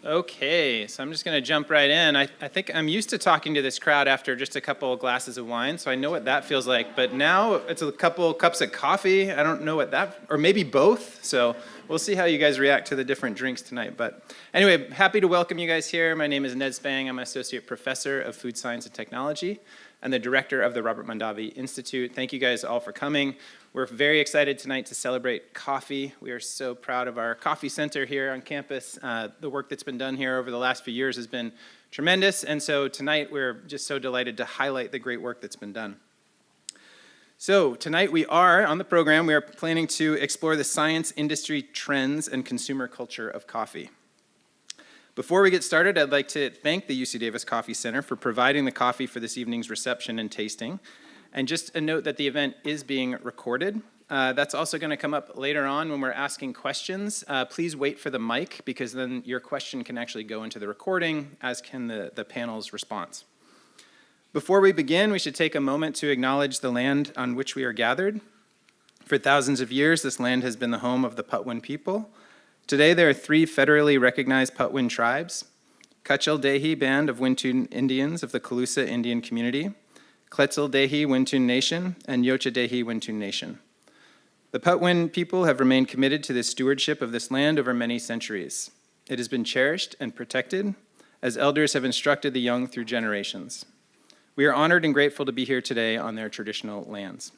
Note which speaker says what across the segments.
Speaker 1: Okay, so I'm just going to jump right in. I think I'm used to talking to this crowd after just a couple of glasses of wine, so I know what that feels like. But now it's a couple cups of coffee. I don't know what that, or maybe both. So we'll see how you guys react to the different drinks tonight. But anyway, happy to welcome you guys here. My name is Ned Spang. I'm an associate professor of food science and technology and the director of the Robert Mondavi Institute. Thank you guys all for coming. We're very excited tonight to celebrate coffee. We are so proud of our coffee center here on campus. The work that's been done here over the last few years has been tremendous, and so tonight we're just so delighted to highlight the great work that's been done. So tonight we are planning to explore the science, industry, trends, and consumer culture of coffee. Before we get started, I'd like to thank the UC Davis Coffee Center for providing the coffee for this evening's reception and tasting. And just a note that the event is being recorded. That's also going to come up later on when we're asking questions. Please wait for the mic, because then your question can actually go into the recording, as can the panel's response. Before we begin, we should take a moment to acknowledge the land on which we are gathered. For thousands of years, this land has been the home of the Patwin people. Today, there are 3 federally recognized Patwin tribes: Kachel-Dehi Band of Wintun Indians of the Calusa Indian Community, Quetzal-Dehi Wintun Nation, and Yocha-Dehi Wintun Nation. The Patwin people have remained committed to the stewardship of this land over many centuries. It has been cherished and protected, as elders have instructed the young through generations. We are honored and grateful to be here today on their traditional lands.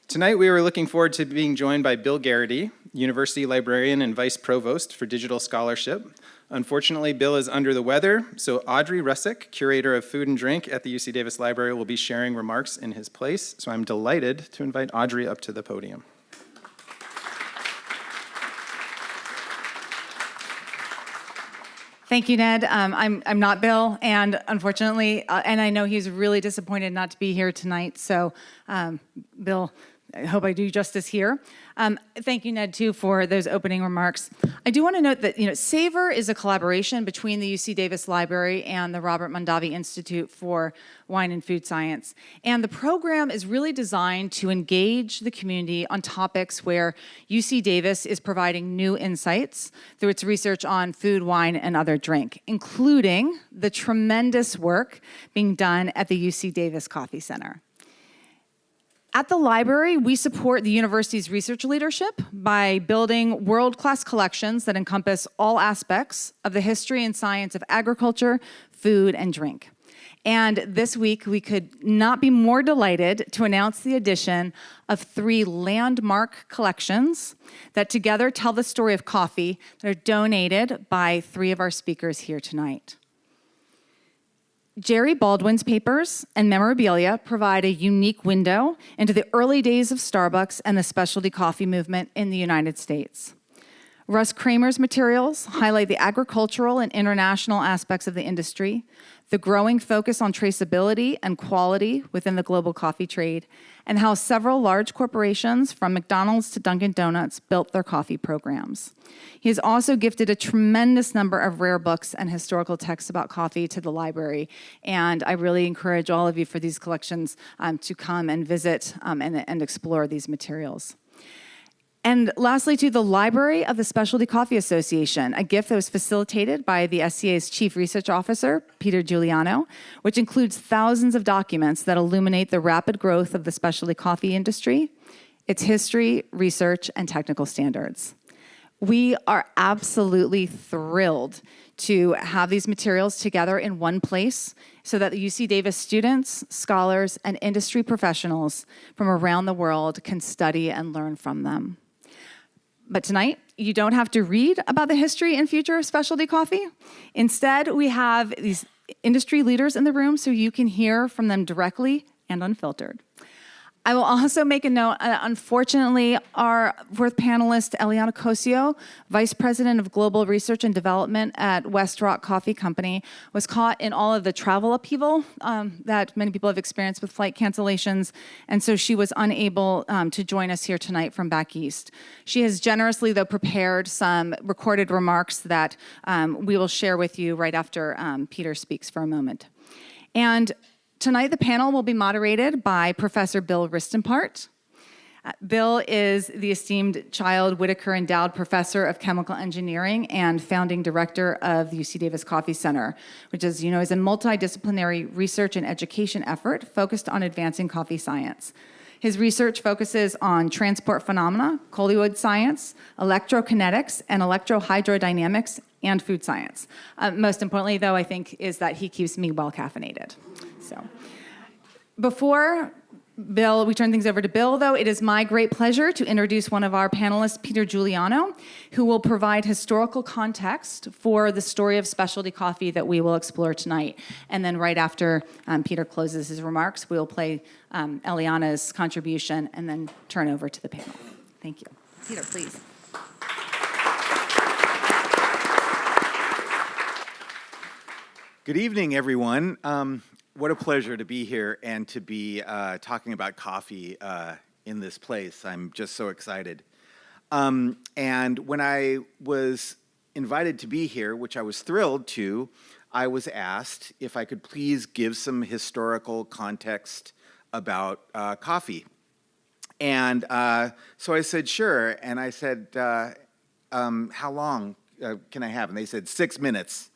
Speaker 1: Tonight, we are looking forward to being joined by Bill Garrity, University Librarian and Vice Provost for Digital Scholarship. Unfortunately, Bill is under the weather, so Audrey Russick, Curator of Food and Drink at the UC Davis Library, will be sharing remarks in his place. So I'm delighted to invite Audrey up to the podium.
Speaker 2: Thank you, Ned. I'm not Bill, and unfortunately, and I know he's really disappointed not to be here tonight. So, Bill, I hope I do justice here. Thank you, Ned, too, for those opening remarks. I do want to note that, Savor is a collaboration between the UC Davis Library and the Robert Mondavi Institute for Wine and Food Science. And the program is really designed to engage the community on topics where UC Davis is providing new insights through its research on food, wine, and other drink, including the tremendous work being done at the UC Davis Coffee Center. At the library, we support the university's research leadership by building world-class collections that encompass all aspects of the history and science of agriculture, food, and drink. And this week, we could not be more delighted to announce the addition of 3 landmark collections that together tell the story of coffee that are donated by 3 of our speakers here tonight. Jerry Baldwin's papers and memorabilia provide a unique window into the early days of Starbucks and the specialty coffee movement in the United States. Russ Kramer's materials highlight the agricultural and international aspects of the industry, the growing focus on traceability and quality within the global coffee trade, and how several large corporations, from McDonald's to Dunkin' Donuts, built their coffee programs. He has also gifted a tremendous number of rare books and historical texts about coffee to the library, and I really encourage all of you for these collections to come and visit and explore these materials. And lastly, to the Library of the Specialty Coffee Association, a gift that was facilitated by the SCA's Chief Research Officer, Peter Giuliano, which includes thousands of documents that illuminate the rapid growth of the specialty coffee industry, its history, research, and technical standards. We are absolutely thrilled to have these materials together in one place so that the UC Davis students, scholars, and industry professionals from around the world can study and learn from them. But tonight, you don't have to read about the history and future of specialty coffee. Instead, we have these industry leaders in the room so you can hear from them directly and unfiltered. I will also make a note, unfortunately, our 4th panelist, Eliana Cosso, Vice President of Global Research and Development at Westrock Coffee Company, was caught in all of the travel upheaval that many people have experienced with flight cancellations, and so she was unable to join us here tonight from back east. She has generously, though, prepared some recorded remarks that we will share with you right after Peter speaks for a moment. And tonight, the panel will be moderated by Professor Bill Ristenpart. Bill is the esteemed Child Whitaker Endowed Professor of Chemical Engineering and founding director of the UC Davis Coffee Center, which, as you know, is a multidisciplinary research and education effort focused on advancing coffee science. His research focuses on transport phenomena, colloid science, electrokinetics, and electrohydrodynamics, and food science. Most importantly, though, I think, is that he keeps me well caffeinated. So, before we turn things over to Bill, though, it is my great pleasure to introduce one of our panelists, Peter Giuliano, who will provide historical context for the story of specialty coffee that we will explore tonight. And then right after Peter closes his remarks, we will play Eliana's contribution and then turn over to the panel. Thank you. Peter, please.
Speaker 3: Good evening, everyone. What a pleasure to be here and to be talking about coffee in this place. I'm just so excited. And when I was invited to be here, which I was thrilled to, I was asked if I could please give some historical context about coffee. And so I said, sure. And I said, how long can I have? And they said, 6 minutes.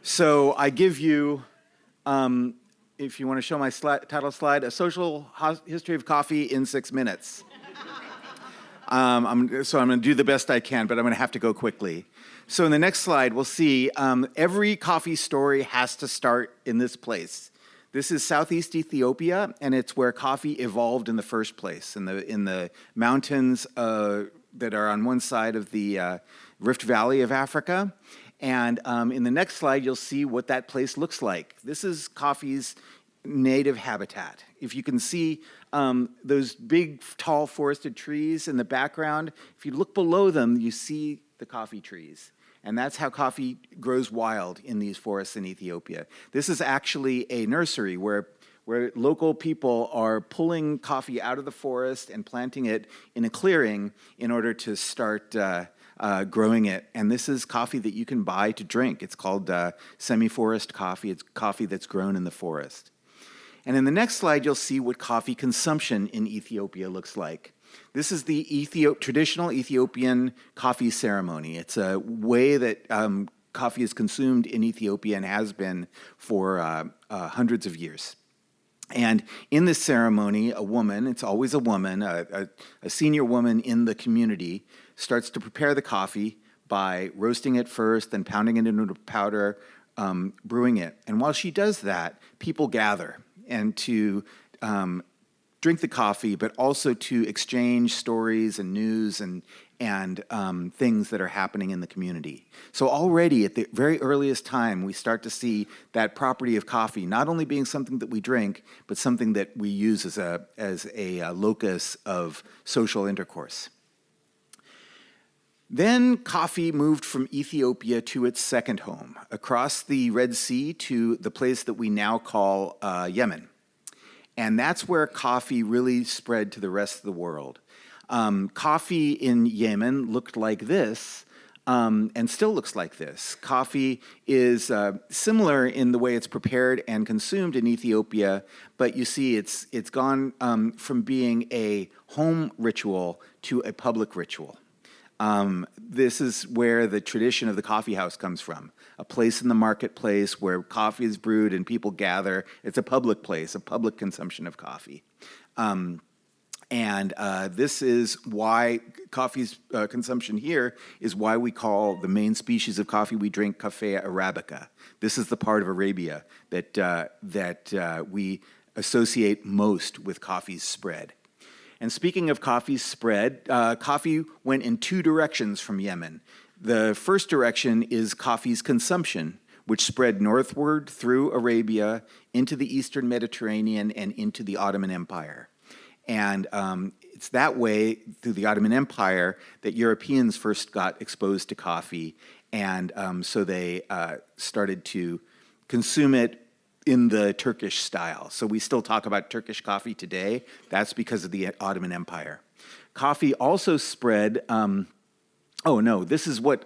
Speaker 3: So I give you... if you want to show my title slide, A Social History of Coffee in 6 minutes. I'm going to do the best I can, but I'm going to have to go quickly. So in the next slide, we'll see every coffee story has to start in this place. This is Southeast Ethiopia, and it's where coffee evolved in the first place, in the mountains that are on one side of the Rift Valley of Africa. And in the next slide, you'll see what that place looks like. This is coffee's native habitat. If you can see those big, tall forested trees in the background, if you look below them, you see the coffee trees. And that's how coffee grows wild in these forests in Ethiopia. This is actually a nursery where local people are pulling coffee out of the forest and planting it in a clearing in order to start growing it. And this is coffee that you can buy to drink. It's called semi-forest coffee. It's coffee that's grown in the forest. And in the next slide, you'll see what coffee consumption in Ethiopia looks like. This is the traditional Ethiopian coffee ceremony. It's a way that coffee is consumed in Ethiopia and has been for hundreds of years. And in this ceremony, a woman, it's always a woman, a senior woman in the community, starts to prepare the coffee by roasting it first, then pounding it into powder, brewing it. And while she does that, people gather and to drink the coffee, but also to exchange stories and news and things that are happening in the community. So already at the very earliest time, we start to see that property of coffee not only being something that we drink, but something that we use as a locus of social intercourse. Then coffee moved from Ethiopia to its second home, across the Red Sea to the place that we now call Yemen. And that's where coffee really spread to the rest of the world. Coffee in Yemen looked like this, and still looks like this. Coffee is similar in the way it's prepared and consumed in Ethiopia, but you see it's gone from being a home ritual to a public ritual. This is where the tradition of the coffee house comes from, a place in the marketplace where coffee is brewed and people gather. It's a public place, a public consumption of coffee. And this is why coffee's consumption here is why we call the main species of coffee we drink Caffea arabica. This is the part of Arabia that we associate most with coffee's spread. And speaking of coffee's spread, coffee went in two directions from Yemen. The first direction is coffee's consumption, which spread northward through Arabia into the Eastern Mediterranean and into the Ottoman Empire. And it's that way, through the Ottoman Empire, that Europeans first got exposed to coffee, and so they started to consume it in the Turkish style. So we still talk about Turkish coffee today. That's because of the Ottoman Empire. Coffee also spread, this is what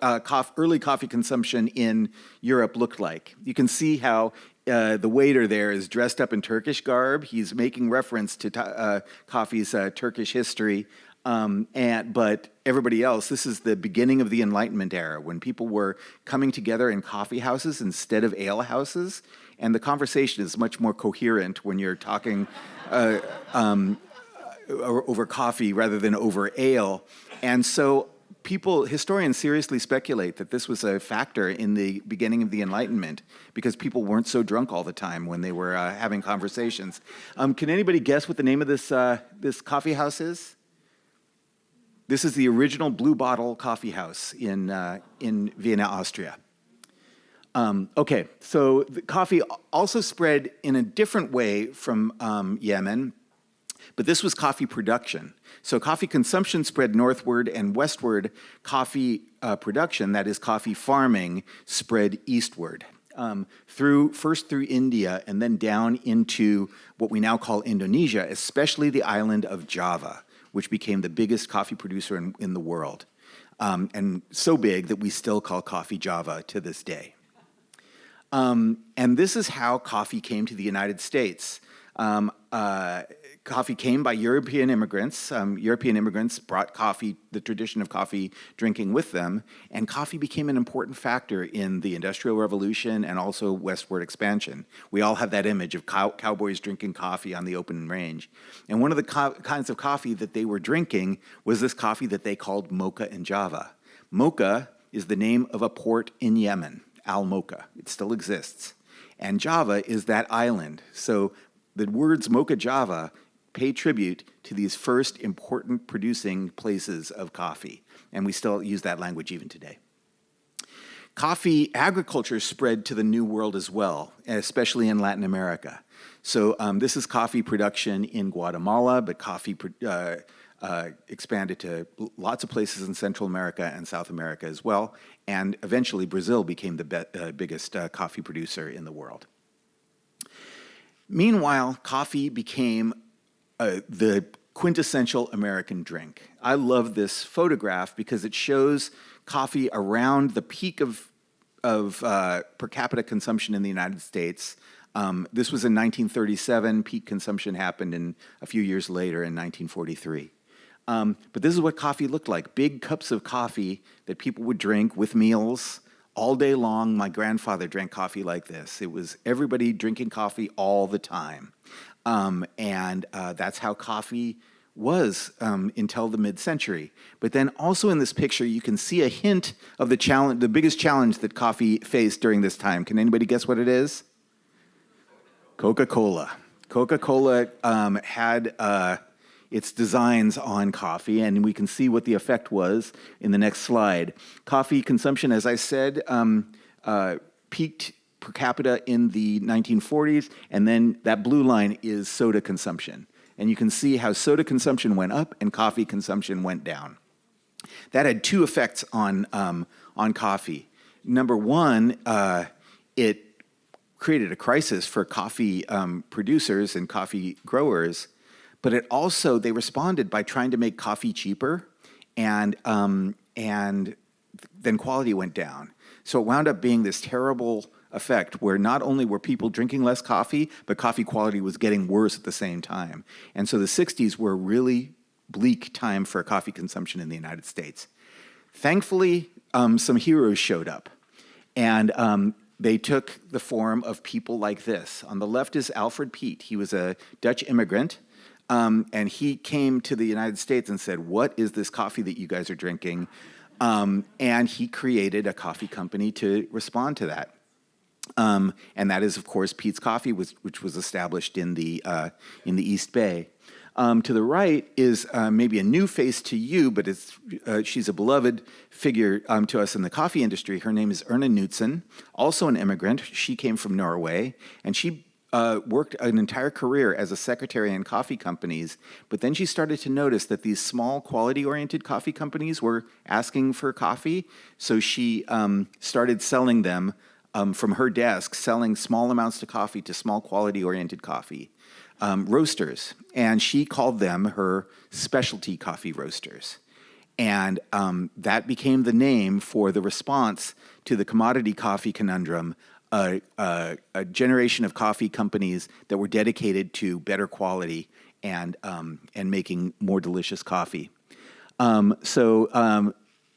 Speaker 3: early coffee consumption in Europe looked like. You can see how the waiter there is dressed up in Turkish garb. He's making reference to coffee's Turkish history. But everybody else, this is the beginning of the Enlightenment era, when people were coming together in coffee houses instead of ale houses. And the conversation is much more coherent when you're talking over coffee rather than over ale. And so historians seriously speculate that this was a factor in the beginning of the Enlightenment, because people weren't so drunk all the time when they were having conversations. Can anybody guess what the name of this coffee house is? This is the original Blue Bottle Coffee House in Vienna, Austria. Okay, so the coffee also spread in a different way from Yemen, but this was coffee production. So coffee consumption spread northward, and westward coffee production, that is coffee farming, spread eastward. First through India and then down into what we now call Indonesia, especially the island of Java, which became the biggest coffee producer in the world. And so big that we still call coffee Java to this day. And this is how coffee came to the United States. Coffee came by European immigrants. European immigrants brought the tradition of coffee drinking with them, and coffee became an important factor in the Industrial Revolution and also westward expansion. We all have that image of cowboys drinking coffee on the open range. And one of the kinds of coffee that they were drinking was this coffee that they called mocha in Java. Mocha is the name of a port in Yemen, Al Mocha. It still exists. And Java is that island. So the words Mocha Java pay tribute to these first important producing places of coffee. And we still use that language even today. Coffee agriculture spread to the New World as well, especially in Latin America. So this is coffee production in Guatemala, but coffee expanded to lots of places in Central America and South America as well. And eventually Brazil became the biggest coffee producer in the world. Meanwhile, coffee became the quintessential American drink. I love this photograph because it shows coffee around the peak of per capita consumption in the United States. This was in 1937. Peak consumption happened a few years later in 1943. But this is what coffee looked like. Big cups of coffee that people would drink with meals all day long. My grandfather drank coffee like this. It was everybody drinking coffee all the time. And that's how coffee was until the mid-century. But then also in this picture, you can see a hint of the biggest challenge that coffee faced during this time. Can anybody guess what it is? Coca-Cola. Coca-Cola had its designs on coffee, and we can see what the effect was in the next slide. Coffee consumption, as I said, peaked per capita in the 1940s, and then that blue line is soda consumption. And you can see how soda consumption went up and coffee consumption went down. That had two effects on coffee. Number one, it created a crisis for coffee producers and coffee growers, but they responded by trying to make coffee cheaper, and then quality went down. So it wound up being this terrible effect where not only were people drinking less coffee, but coffee quality was getting worse at the same time. And so the 60s were a really bleak time for coffee consumption in the United States. Thankfully, some heroes showed up, and they took the form of people like this. On the left is Alfred Peet. He was a Dutch immigrant, and he came to the United States and said, "What is this coffee that you guys are drinking?" And he created a coffee company to respond to that. And that is, of course, Peet's Coffee, which was established in the East Bay. To the right is maybe a new face to you, but she's a beloved figure to us in the coffee industry. Her name is Erna Knudsen, also an immigrant. She came from Norway, and she worked an entire career as a secretary in coffee companies, but then she started to notice that these small quality-oriented coffee companies were asking for coffee, so she started selling them from her desk, selling small amounts of coffee to small quality-oriented coffee roasters, and she called them her specialty coffee roasters. And that became the name for the response to the commodity coffee conundrum a generation of coffee companies that were dedicated to better quality and making more delicious coffee.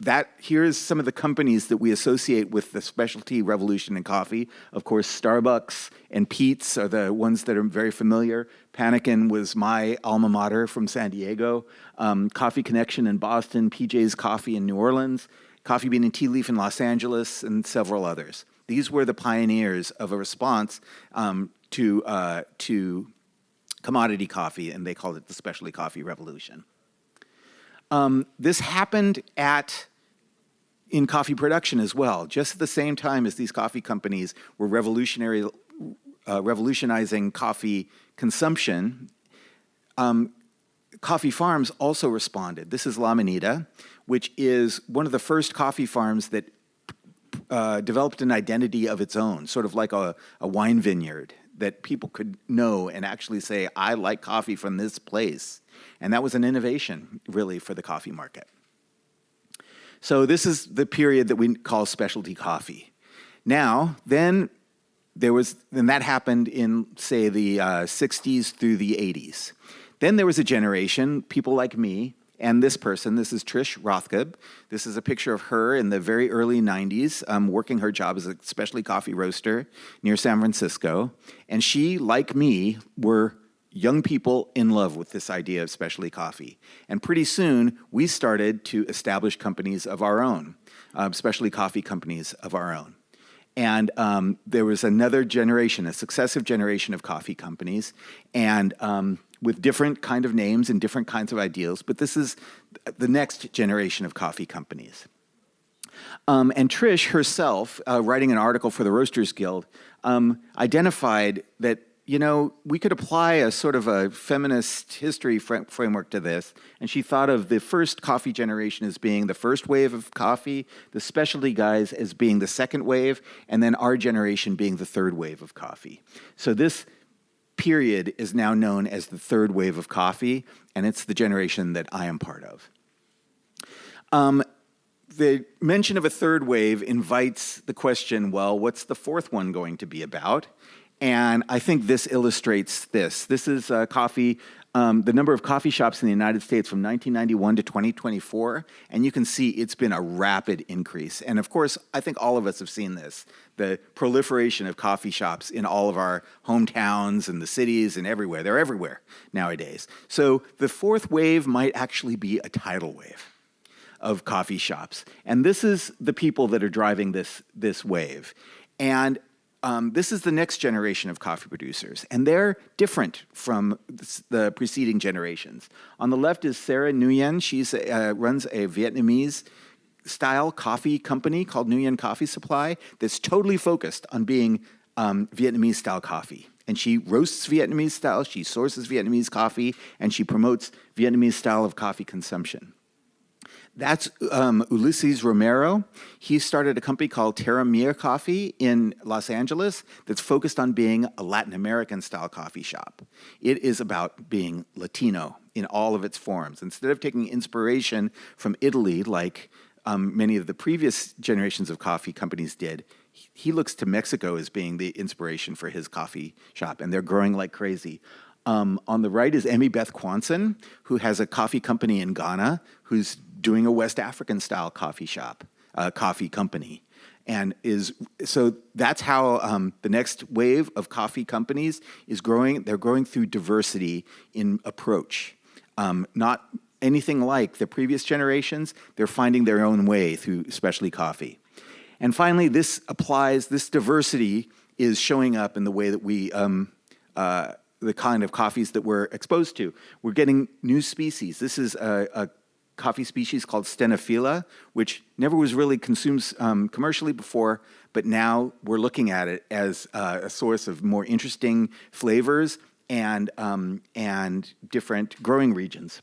Speaker 3: That here's some of the companies that we associate with the specialty revolution in coffee. Of course, Starbucks and Peet's are the ones that are very familiar. Panikin was my alma mater from San Diego. Coffee Connection in Boston, PJ's Coffee in New Orleans, Coffee Bean and Tea Leaf in Los Angeles, and several others. These were the pioneers of a response to commodity coffee, and they called it the specialty coffee revolution. This happened in coffee production as well. Just at the same time as these coffee companies were revolutionizing coffee consumption, coffee farms also responded. This is La Minita, which is one of the first coffee farms that developed an identity of its own, sort of like a wine vineyard that people could know and actually say, I like coffee from this place. And that was an innovation, really, for the coffee market. So this is the period that we call specialty coffee. Now, then that happened in, say, the 60s through the 80s. Then there was a generation, people like me, and this person. This is Trish Rothkeb. This is a picture of her in the very early 90s, working her job as a specialty coffee roaster near San Francisco. And she, like me, were young people in love with this idea of specialty coffee. And pretty soon, we started to establish companies of our own, specialty coffee companies of our own. And there was another generation, a successive generation of coffee companies, and with different kind of names and different kinds of ideals, but this is the next generation of coffee companies. And Trish herself, writing an article for the Roasters Guild, identified that we could apply a sort of a feminist history framework to this, and she thought of the first coffee generation as being the first wave of coffee, the specialty guys as being the second wave, and then our generation being the third wave of coffee. So this period is now known as the third wave of coffee, and it's the generation that I am part of. The mention of a third wave invites the question, well, what's the fourth one going to be about? And I think this illustrates this. This is coffee, the number of coffee shops in the United States from 1991 to 2024, and you can see it's been a rapid increase. And of course, I think all of us have seen this, the proliferation of coffee shops in all of our hometowns and the cities and everywhere. They're everywhere nowadays. So the fourth wave might actually be a tidal wave of coffee shops. And this is the people that are driving this wave. And this is the next generation of coffee producers, and they're different from the preceding generations. On the left is Sarah Nguyen. She runs a Vietnamese-style coffee company called Nguyen Coffee Supply that's totally focused on being Vietnamese-style coffee. And she roasts Vietnamese style, she sources Vietnamese coffee, and she promotes Vietnamese style of coffee consumption. That's Ulysses Romero. He started a company called Terra Mia Coffee in Los Angeles that's focused on being a Latin American style coffee shop. It is about being Latino in all of its forms. Instead of taking inspiration from Italy, like many of the previous generations of coffee companies did, he looks to Mexico as being the inspiration for his coffee shop, and they're growing like crazy. On the right is Emmy Beth Quanson, who has a coffee company in Ghana, who's doing a West African-style coffee shop, coffee company. And so that's how the next wave of coffee companies is growing. They're growing through diversity in approach. Not anything like the previous generations. They're finding their own way through specialty coffee. And finally, this diversity is showing up in the way that we the kind of coffees that we're exposed to. We're getting new species. This is a coffee species called Stenophila, which never was really consumed commercially before, but now we're looking at it as a source of more interesting flavors and different growing regions.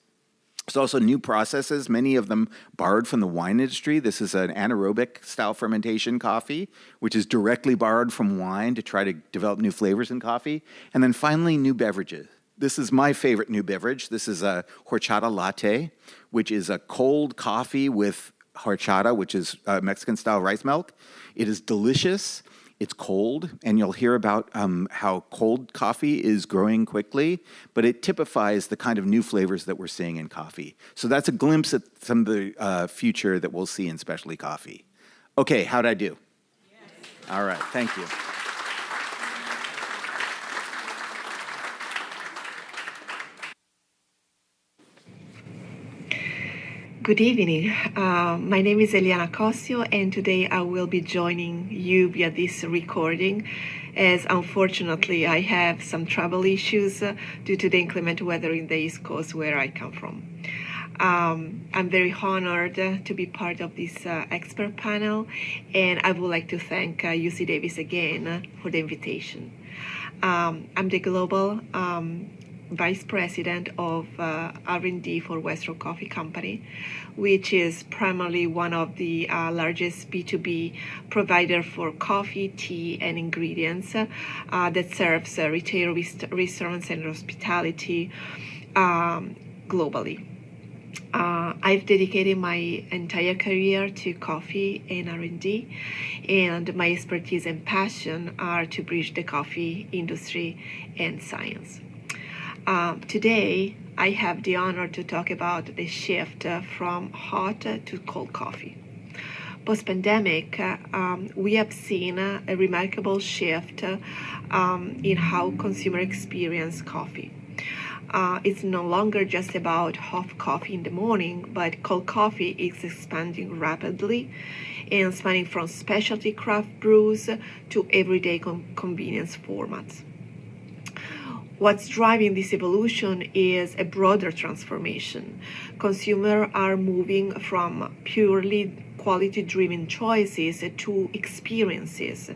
Speaker 3: There's also new processes, many of them borrowed from the wine industry. This is an anaerobic style fermentation coffee, which is directly borrowed from wine to try to develop new flavors in coffee. And then finally, new beverages. This is my favorite new beverage. This is a horchata latte, which is a cold coffee with horchata, which is Mexican-style rice milk. It is delicious. it's cold, and you'll hear about how cold coffee is growing quickly, but it typifies the kind of new flavors that we're seeing in coffee. So that's a glimpse at some of the future that we'll see in specialty coffee. Okay, how'd I do? Yes. All right, thank you.
Speaker 4: Good evening. My name is Eliana Cosso, and today I will be joining you via this recording, as unfortunately I have some travel issues due to the inclement weather in the East Coast where I come from. I'm very honored to be part of this expert panel, and I would like to thank UC Davis again for the invitation. I'm the global Vice President of R&D for Westrock Coffee Company, which is primarily one of the largest B2B provider for coffee, tea, and ingredients that serves retail, restaurants, and hospitality globally. I've dedicated my entire career to coffee and R&D, and my expertise and passion are to bridge the coffee industry and science. Today, I have the honor to talk about the shift from hot to cold coffee. Post-pandemic, we have seen a remarkable shift in how consumers experience coffee. It's no longer just about hot coffee in the morning, but cold coffee is expanding rapidly and spanning from specialty craft brews to everyday convenience formats. What's driving this evolution is a broader transformation. Consumers are moving from purely quality-driven choices to experiences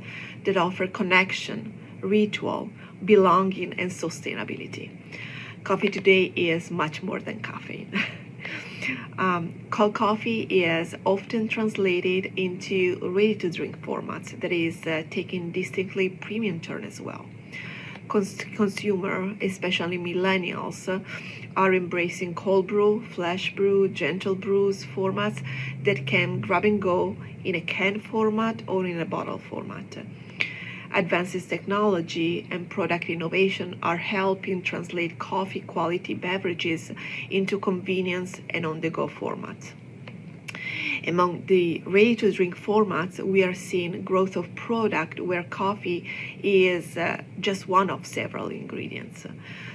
Speaker 4: that offer connection, ritual, belonging, and sustainability. Coffee today is much more than caffeine. Cold coffee is often translated into ready-to-drink formats that is taking distinctly premium turn as well. Consumers, especially millennials, are embracing cold brew, flash brew, gentle brews formats that can grab and go in a can format or in a bottle format. Advances technology and product innovation are helping translate coffee quality beverages into convenience and on-the-go formats. Among the ready-to-drink formats, we are seeing growth of product where coffee is just one of several ingredients.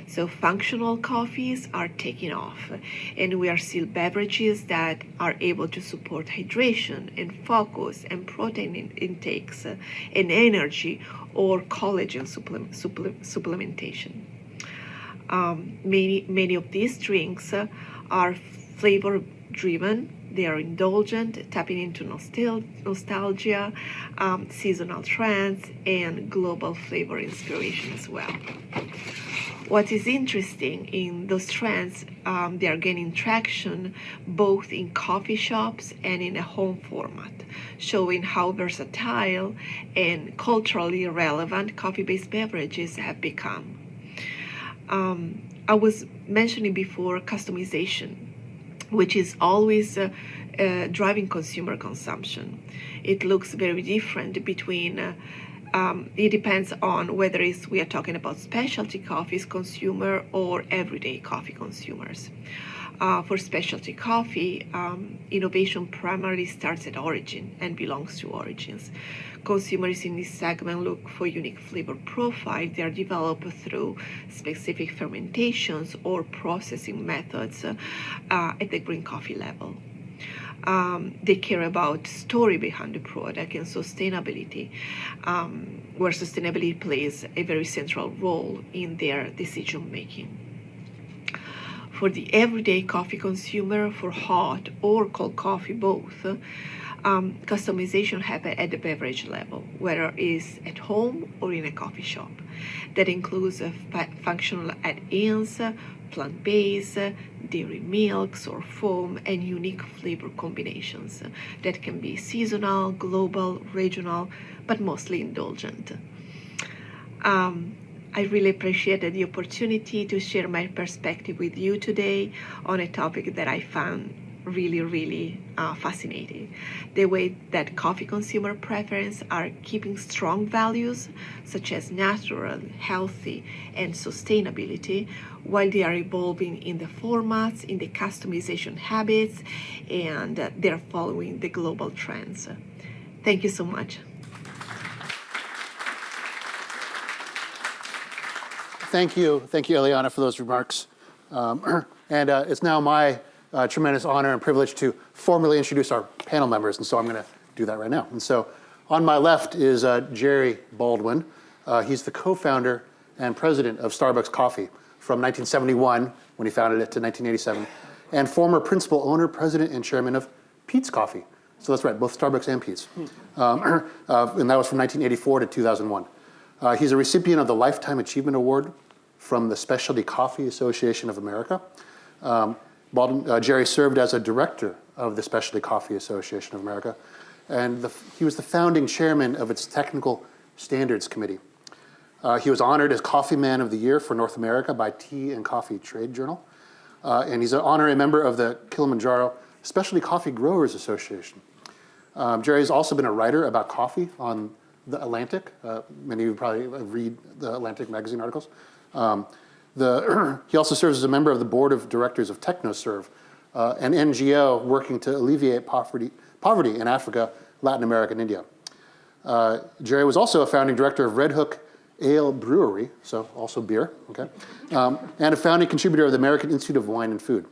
Speaker 4: So functional coffees are taking off, and we are seeing beverages that are able to support hydration and focus and protein intakes and energy or collagen supplementation. Many of these drinks are flavor-driven. They are indulgent, tapping into nostalgia, seasonal trends, and global flavor inspiration as well. What is interesting in those trends, they are gaining traction both in coffee shops and in a home format, showing how versatile and culturally relevant coffee-based beverages have become. I was mentioning before customization, which is always driving consumer consumption. It looks very different between, it depends on whether we are talking about specialty coffees consumer or everyday coffee consumers. For specialty coffee, innovation primarily starts at origin and belongs to origins. Consumers in this segment look for unique flavor profiles that are developed through specific fermentations or processing methods at the green coffee level. They care about story behind the product and sustainability, where sustainability plays a very central role in their decision making. For the everyday coffee consumer, for hot or cold coffee both, customization happens at the beverage level, whether it's at home or in a coffee shop. That includes functional add-ins, plant-based, dairy milks or foam, and unique flavor combinations that can be seasonal, global, regional, but mostly indulgent. I really appreciated the opportunity to share my perspective with you today on a topic that I found really, really fascinating. The way that coffee consumer preference are keeping strong values such as natural, healthy, and sustainability, while they are evolving in the formats, in the customization habits, and they're following the global trends. Thank you so much.
Speaker 5: Thank you, Eliana, for those remarks. It's now my tremendous honor and privilege to formally introduce our panel members, and so I'm going to do that right now. And so on my left is Jerry Baldwin. He's the co-founder and president of Starbucks Coffee from 1971, when he founded it, to 1987, and former principal owner, president, and chairman of Peet's Coffee. So that's right, both Starbucks and Peet's. And that was from 1984 to 2001. He's a recipient of the Lifetime Achievement Award from the Specialty Coffee Association of America. Jerry served as a director of the Specialty Coffee Association of America, and he was the founding chairman of its Technical Standards Committee. He was honored as Coffee Man of the Year for North America by Tea and Coffee Trade Journal, and he's an honorary member of the Kilimanjaro Specialty Coffee Growers Association. Jerry's also been a writer about coffee on The Atlantic. Many of you probably read the Atlantic magazine articles. He also serves as a member of the board of directors of TechnoServe, an NGO working to alleviate poverty in Africa, Latin America, and India. Jerry was also a founding director of Red Hook Ale Brewery, so also beer, okay, and a founding contributor of the American Institute of Wine and Food.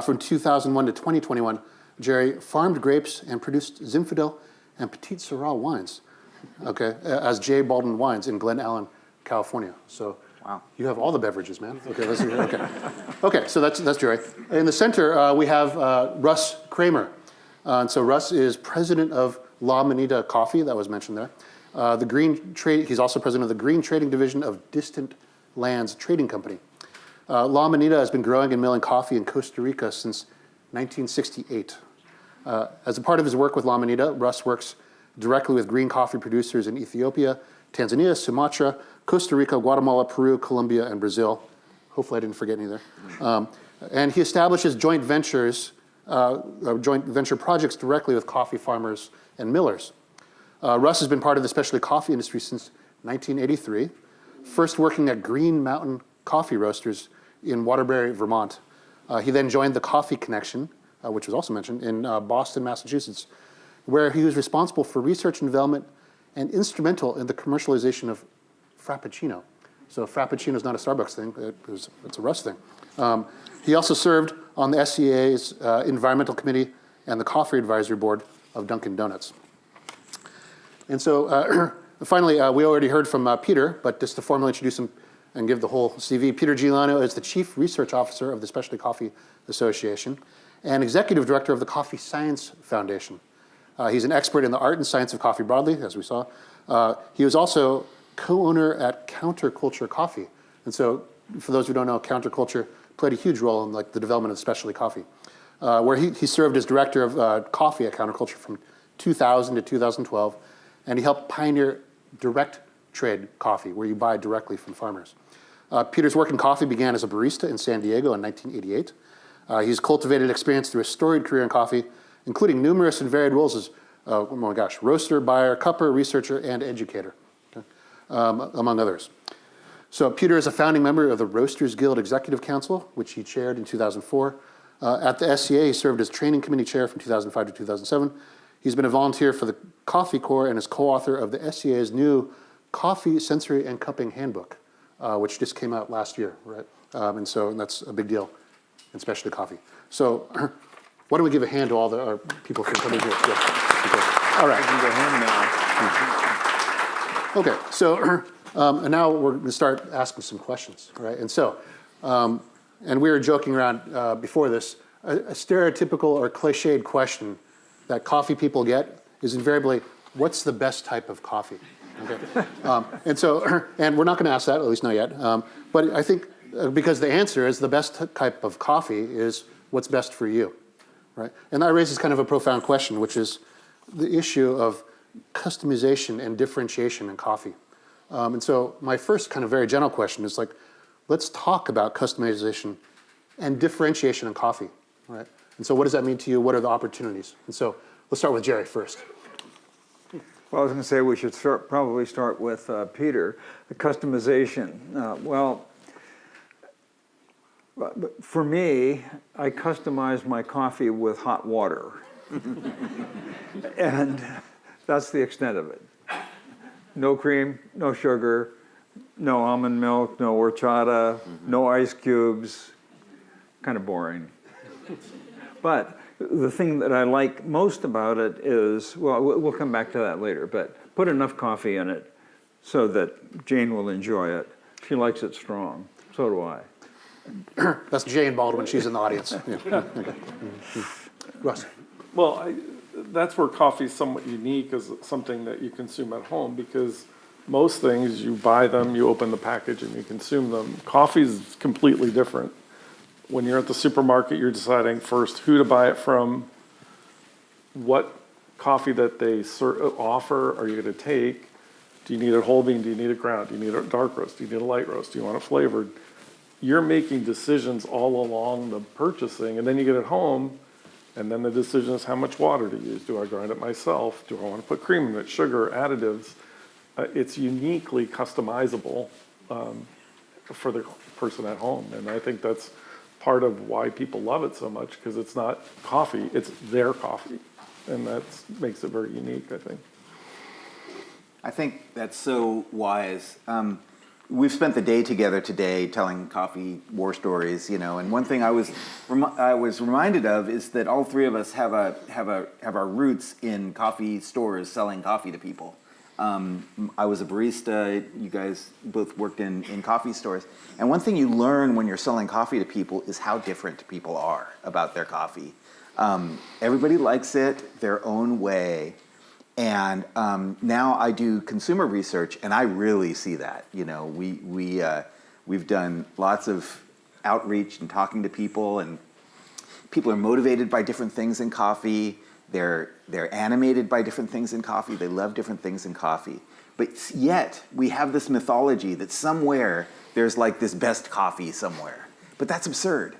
Speaker 5: From 2001 to 2021, Jerry farmed grapes and produced Zinfandel and Petit Syrah wines, okay, as J. Baldwin Wines in Glen Allen, California. So wow, you have all the beverages, man. Okay, okay, so that's Jerry. In the center, we have Russ Kramer. And so Russ is president of La Minita Coffee, that was mentioned there. He's also president of the Green Trading Division of Distant Lands Trading Company. La Minita has been growing and milling coffee in Costa Rica since 1968. As a part of his work with La Minita, Russ works directly with green coffee producers in Ethiopia, Tanzania, Sumatra, Costa Rica, Guatemala, Peru, Colombia, and Brazil. Hopefully I didn't forget any there. And he establishes joint venture projects directly with coffee farmers and millers. Russ has been part of the specialty coffee industry since 1983, first working at Green Mountain Coffee Roasters in Waterbury, Vermont. He then joined the Coffee Connection, which was also mentioned, in Boston, Massachusetts, where he was responsible for research and development and instrumental in the commercialization of Frappuccino. So Frappuccino is not a Starbucks thing, it's a Russ thing. He also served on the SCA's Environmental Committee and the Coffee Advisory Board of Dunkin' Donuts. And so finally, we already heard from Peter, but just to formally introduce him and give the whole CV, Peter Giuliano is the Chief Research Officer of the Specialty Coffee Association and Executive Director of the Coffee Science Foundation. He's an expert in the art and science of coffee broadly, as we saw. He was also co-owner at Counterculture Coffee. And so for those who don't know, Counterculture played a huge role in the development of specialty coffee, where he served as director of coffee at Counterculture from 2000 to 2012, and he helped pioneer direct trade coffee, where you buy directly from farmers. Peter's work in coffee began as a barista in San Diego in 1988. He's cultivated experience through a storied career in coffee, including numerous and varied roles as, roaster, buyer, cupper, researcher, and educator, okay? Among others. So Peter is a founding member of the Roasters Guild Executive Council, which he chaired in 2004. At the SCA, he served as training committee chair from 2005 to 2007. He's been a volunteer for the Coffee Corps and is co-author of the SCA's new Coffee Sensory and Cupping Handbook, which just came out last year, right? And that's a big deal in specialty coffee. So why don't we give a hand to all our people for coming here? Yeah. All right.
Speaker 6: Give a hand now.
Speaker 5: Okay, so and now we're going to start asking some questions, right? And so, and we were joking around before this, a stereotypical or cliched question that coffee people get is invariably, what's the best type of coffee? Okay. And we're not going to ask that, at least not yet. But I think because the answer is the best type of coffee is what's best for you, right? And that raises kind of a profound question, which is the issue of customization and differentiation in coffee. And so my first kind of very general question is let's talk about customization and differentiation in coffee, right? And so what does that mean to you? What are the opportunities? And so let's start with Jerry first.
Speaker 6: Well, I was going to say we should probably start with Peter, the customization. For me, I customize my coffee with hot water. And that's the extent of it. No cream, no sugar, no almond milk, no horchata, no ice cubes. Kind of boring. But the thing that I like most about it is, well, we'll come back to that later, but put enough coffee in it so that Jane will enjoy it. She likes it strong. So do I.
Speaker 5: That's Jane Baldwin. She's in the audience. Yeah. Okay. Russ.
Speaker 7: Well, that's where coffee is somewhat unique as something that you consume at home, because most things, you buy them, you open the package, and you consume them. Coffee is completely different. When you're at the supermarket, you're deciding first who to buy it from, what coffee that they offer are you going to take. Do you need it whole bean? Do you need it ground? Do you need a dark roast? Do you need a light roast? Do you want it flavored? You're making decisions all along the purchasing, and then you get it home, and then the decision is how much water to use. Do I grind it myself? Do I want to put cream in it, sugar, additives? It's uniquely customizable for the person at home, and I think that's part of why people love it so much, because it's not coffee, it's their coffee, and that makes it very unique, I think.
Speaker 3: I think that's so wise. We've spent the day together today telling coffee war stories, and one thing I was reminded of is that all three of us have our roots in coffee stores selling coffee to people. I was a barista. You guys both worked in coffee stores. And one thing you learn when you're selling coffee to people is how different people are about their coffee. Everybody likes it their own way. And now I do consumer research, and I really see that. We've done lots of outreach and talking to people, and people are motivated by different things in coffee. They're animated by different things in coffee. They love different things in coffee. But yet, we have this mythology that somewhere there's like this best coffee somewhere. But that's absurd.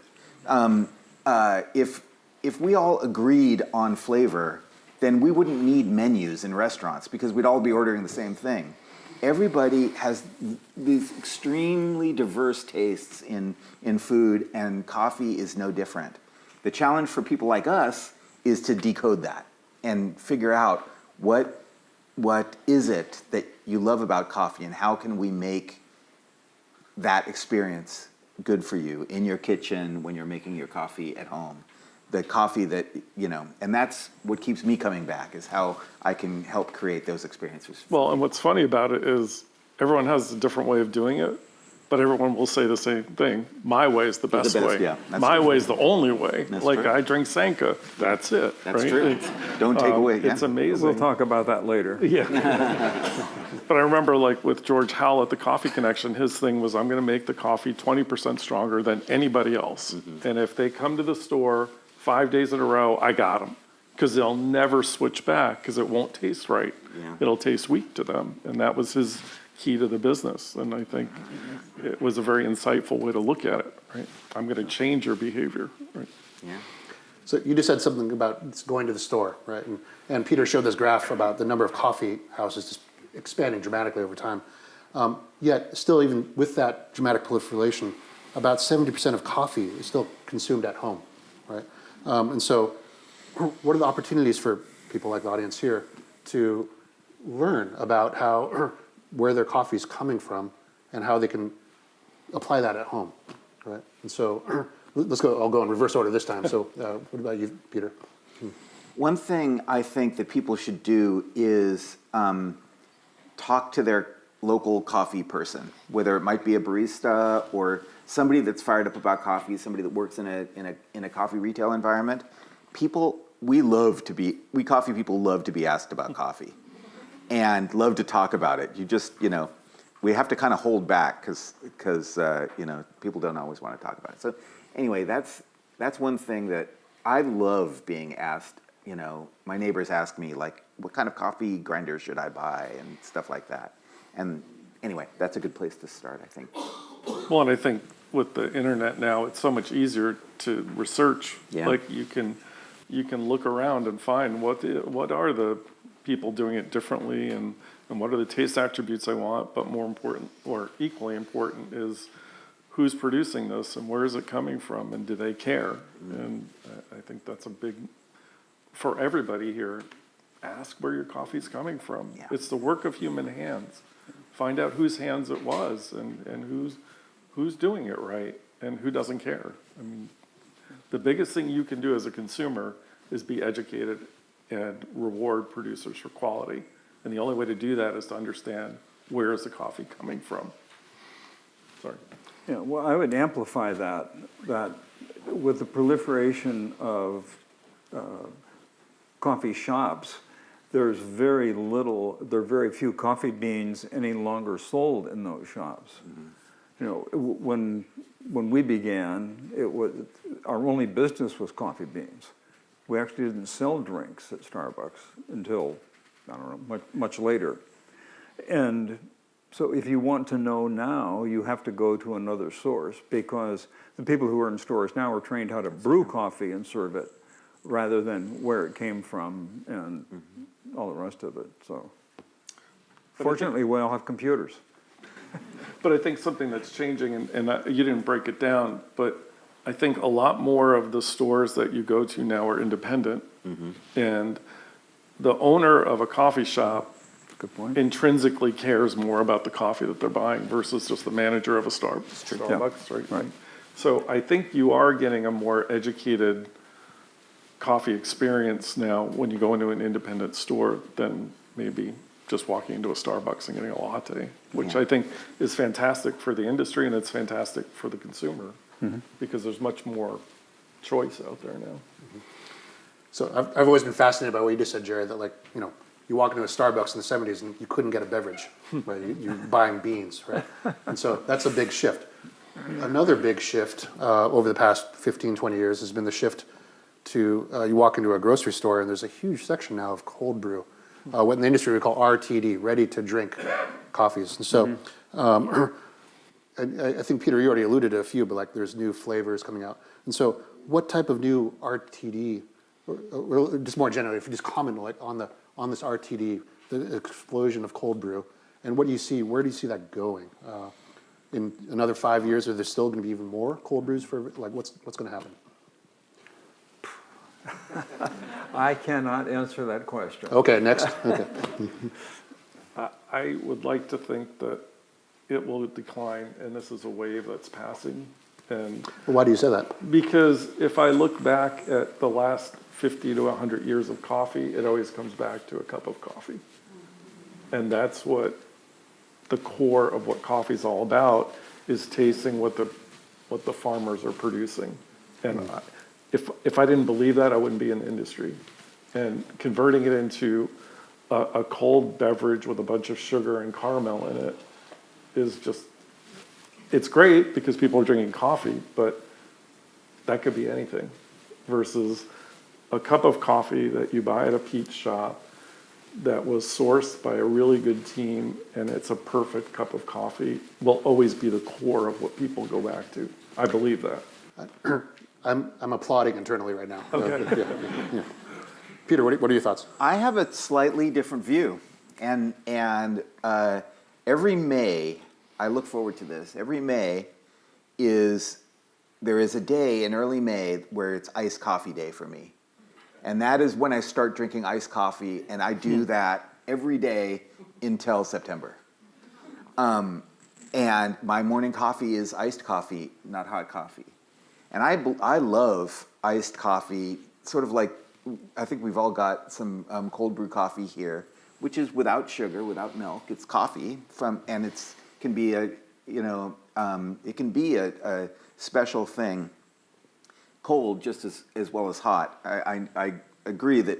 Speaker 3: If we all agreed on flavor, then we wouldn't need menus in restaurants because we'd all be ordering the same thing. Everybody has these extremely diverse tastes in food, and coffee is no different. The challenge for people like us is to decode that and figure out what is it that you love about coffee, and how can we make that experience good for you in your kitchen when you're making your coffee at home. The coffee that, and that's what keeps me coming back, is how I can help create those experiences.
Speaker 7: Well, and what's funny about it is everyone has a different way of doing it, but everyone will say the same thing. My way is the best way.
Speaker 3: Yeah,
Speaker 7: my way is the only way.
Speaker 3: That's
Speaker 7: like
Speaker 3: true.
Speaker 7: I drink Sanka. That's it.
Speaker 3: That's
Speaker 7: right?
Speaker 3: true. Don't take away. Yeah.
Speaker 7: It's amazing.
Speaker 6: We'll talk about that later.
Speaker 7: Yeah. But I remember, like with George Howell at the Coffee Connection, his thing was, I'm going to make the coffee 20% stronger than anybody else. Mm-hmm. And if they come to the store 5 days in a row, I got them. Because they'll never switch back, because it won't taste right.
Speaker 3: Yeah.
Speaker 7: It'll taste weak to them. And that was his key to the business. And I think it was a very insightful way to look at it, right? I'm going to change your behavior, right?
Speaker 3: Yeah.
Speaker 5: So you just said something about going to the store, right? And Peter showed this graph about the number of coffee houses just expanding dramatically over time. Yet, still, even with that dramatic proliferation, about 70% of coffee is still consumed at home, right? And so, what are the opportunities for people like the audience here to learn about where their coffee is coming from and how they can apply that at home, right? And so, let's go. I'll go in reverse order this time. So, what about you, Peter?
Speaker 3: One thing I think that people should do is talk to their local coffee person, whether it might be a barista or somebody that's fired up about coffee, somebody that works in a coffee retail environment. We coffee people love to be asked about coffee and love to talk about it. We have to kind of hold back because people don't always want to talk about it. So anyway, that's one thing that I love being asked. My neighbors ask me, like, what kind of coffee grinder should I buy and stuff like that. And anyway, that's a good place to start, I think.
Speaker 7: Well, and I think with the internet now, it's so much easier to research.
Speaker 8: Yeah.
Speaker 7: Like you can look around and find what are the people doing it differently, and what are the taste attributes I want. But more important, or equally important, is who's producing this and where is it coming from, and do they care? And I think that's a big, for everybody here, ask where your coffee's coming from.
Speaker 8: Yeah.
Speaker 7: It's the work of human hands. Find out whose hands it was, and who's doing it right and who doesn't care. I mean, the biggest thing you can do as a consumer is be educated and reward producers for quality. And the only way to do that is to understand where is the coffee coming from. Sorry.
Speaker 6: Yeah, well, I would amplify that with the proliferation of coffee shops, there are very few coffee beans any longer sold in those shops. You know, when we began, our only business was coffee beans. We actually didn't sell drinks at Starbucks until, I don't know, much later. And so if you want to know now, you have to go to another source, because the people who are in stores now are trained how to brew coffee and serve it, rather than where it came from and all the rest of it. So fortunately, we all have computers.
Speaker 7: But I think something that's changing, and you didn't break it down, but I think a lot more of the stores that you go to now are independent. And the owner of a coffee shop
Speaker 6: Good point.
Speaker 7: intrinsically cares more about the coffee that they're buying versus just the manager of a Starbucks, right?
Speaker 6: Right.
Speaker 7: So I think you are getting a more educated coffee experience now when you go into an independent store than maybe just walking into a Starbucks and getting a latte, which I think is fantastic for the industry, and it's fantastic for the consumer, because there's much more choice out there now.
Speaker 5: So I've always been fascinated by what you just said, Jerry, that like, you know, you walk into a Starbucks in the 70s and you couldn't get a beverage, right? You're buying beans, right? And so that's a big shift. Another big shift over the past 15, 20 years has been the shift to, you walk into a grocery store and there's a huge section now of cold brew, what in the industry we call RTD, ready to drink coffees. And so I think, Peter, you already alluded to a few, but like there's new flavors coming out. And so what type of new RTD, or just more generally, if you just comment like on this RTD, the explosion of cold brew, and what do you see, where do you see that going? In another 5 years, are there still going to be even more cold brews for, like, what's going to happen?
Speaker 6: I cannot answer that question.
Speaker 5: Okay, next. Okay.
Speaker 7: I would like to think that it will decline, and this is a wave that's passing. And
Speaker 5: Why do you say that?
Speaker 7: because if I look back at the last 50 to 100 years of coffee, it always comes back to a cup of coffee. And that's what the core of what coffee's all about, is tasting what the farmers are producing. And if I didn't believe that, I wouldn't be in the industry. And converting it into a cold beverage with a bunch of sugar and caramel in it is just, it's great because people are drinking coffee, but that could be anything, versus a cup of coffee that you buy at a Peet shop that was sourced by a really good team, and it's a perfect cup of coffee, will always be the core of what people go back to. I believe that.
Speaker 5: I'm applauding internally right now.
Speaker 7: Okay.
Speaker 5: Yeah. Peter, what are your thoughts?
Speaker 8: I have a slightly different view, and every May, I look forward to this. Every May there is a day in early May where it's iced coffee day for me, and that is when I start drinking iced coffee, and I do that every day until September. And my morning coffee is iced coffee, not hot coffee, and I love iced coffee, sort of like. I think we've all got some cold brew coffee here, which is without sugar, without milk. It's coffee and it can be a special thing, cold just as well as hot. I agree that,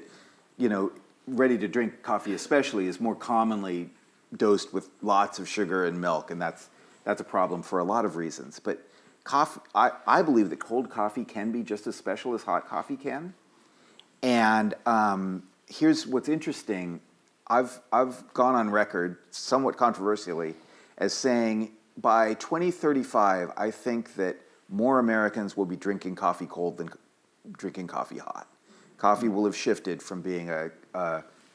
Speaker 8: ready to drink coffee especially is more commonly dosed with lots of sugar and milk, and that's a problem for a lot of reasons. But coffee, I believe that cold coffee can be just as special as hot coffee can. And here's what's interesting. I've gone on record, somewhat controversially, as saying by 2035, I think that more Americans will be drinking coffee cold than drinking coffee hot. Coffee will have shifted from being a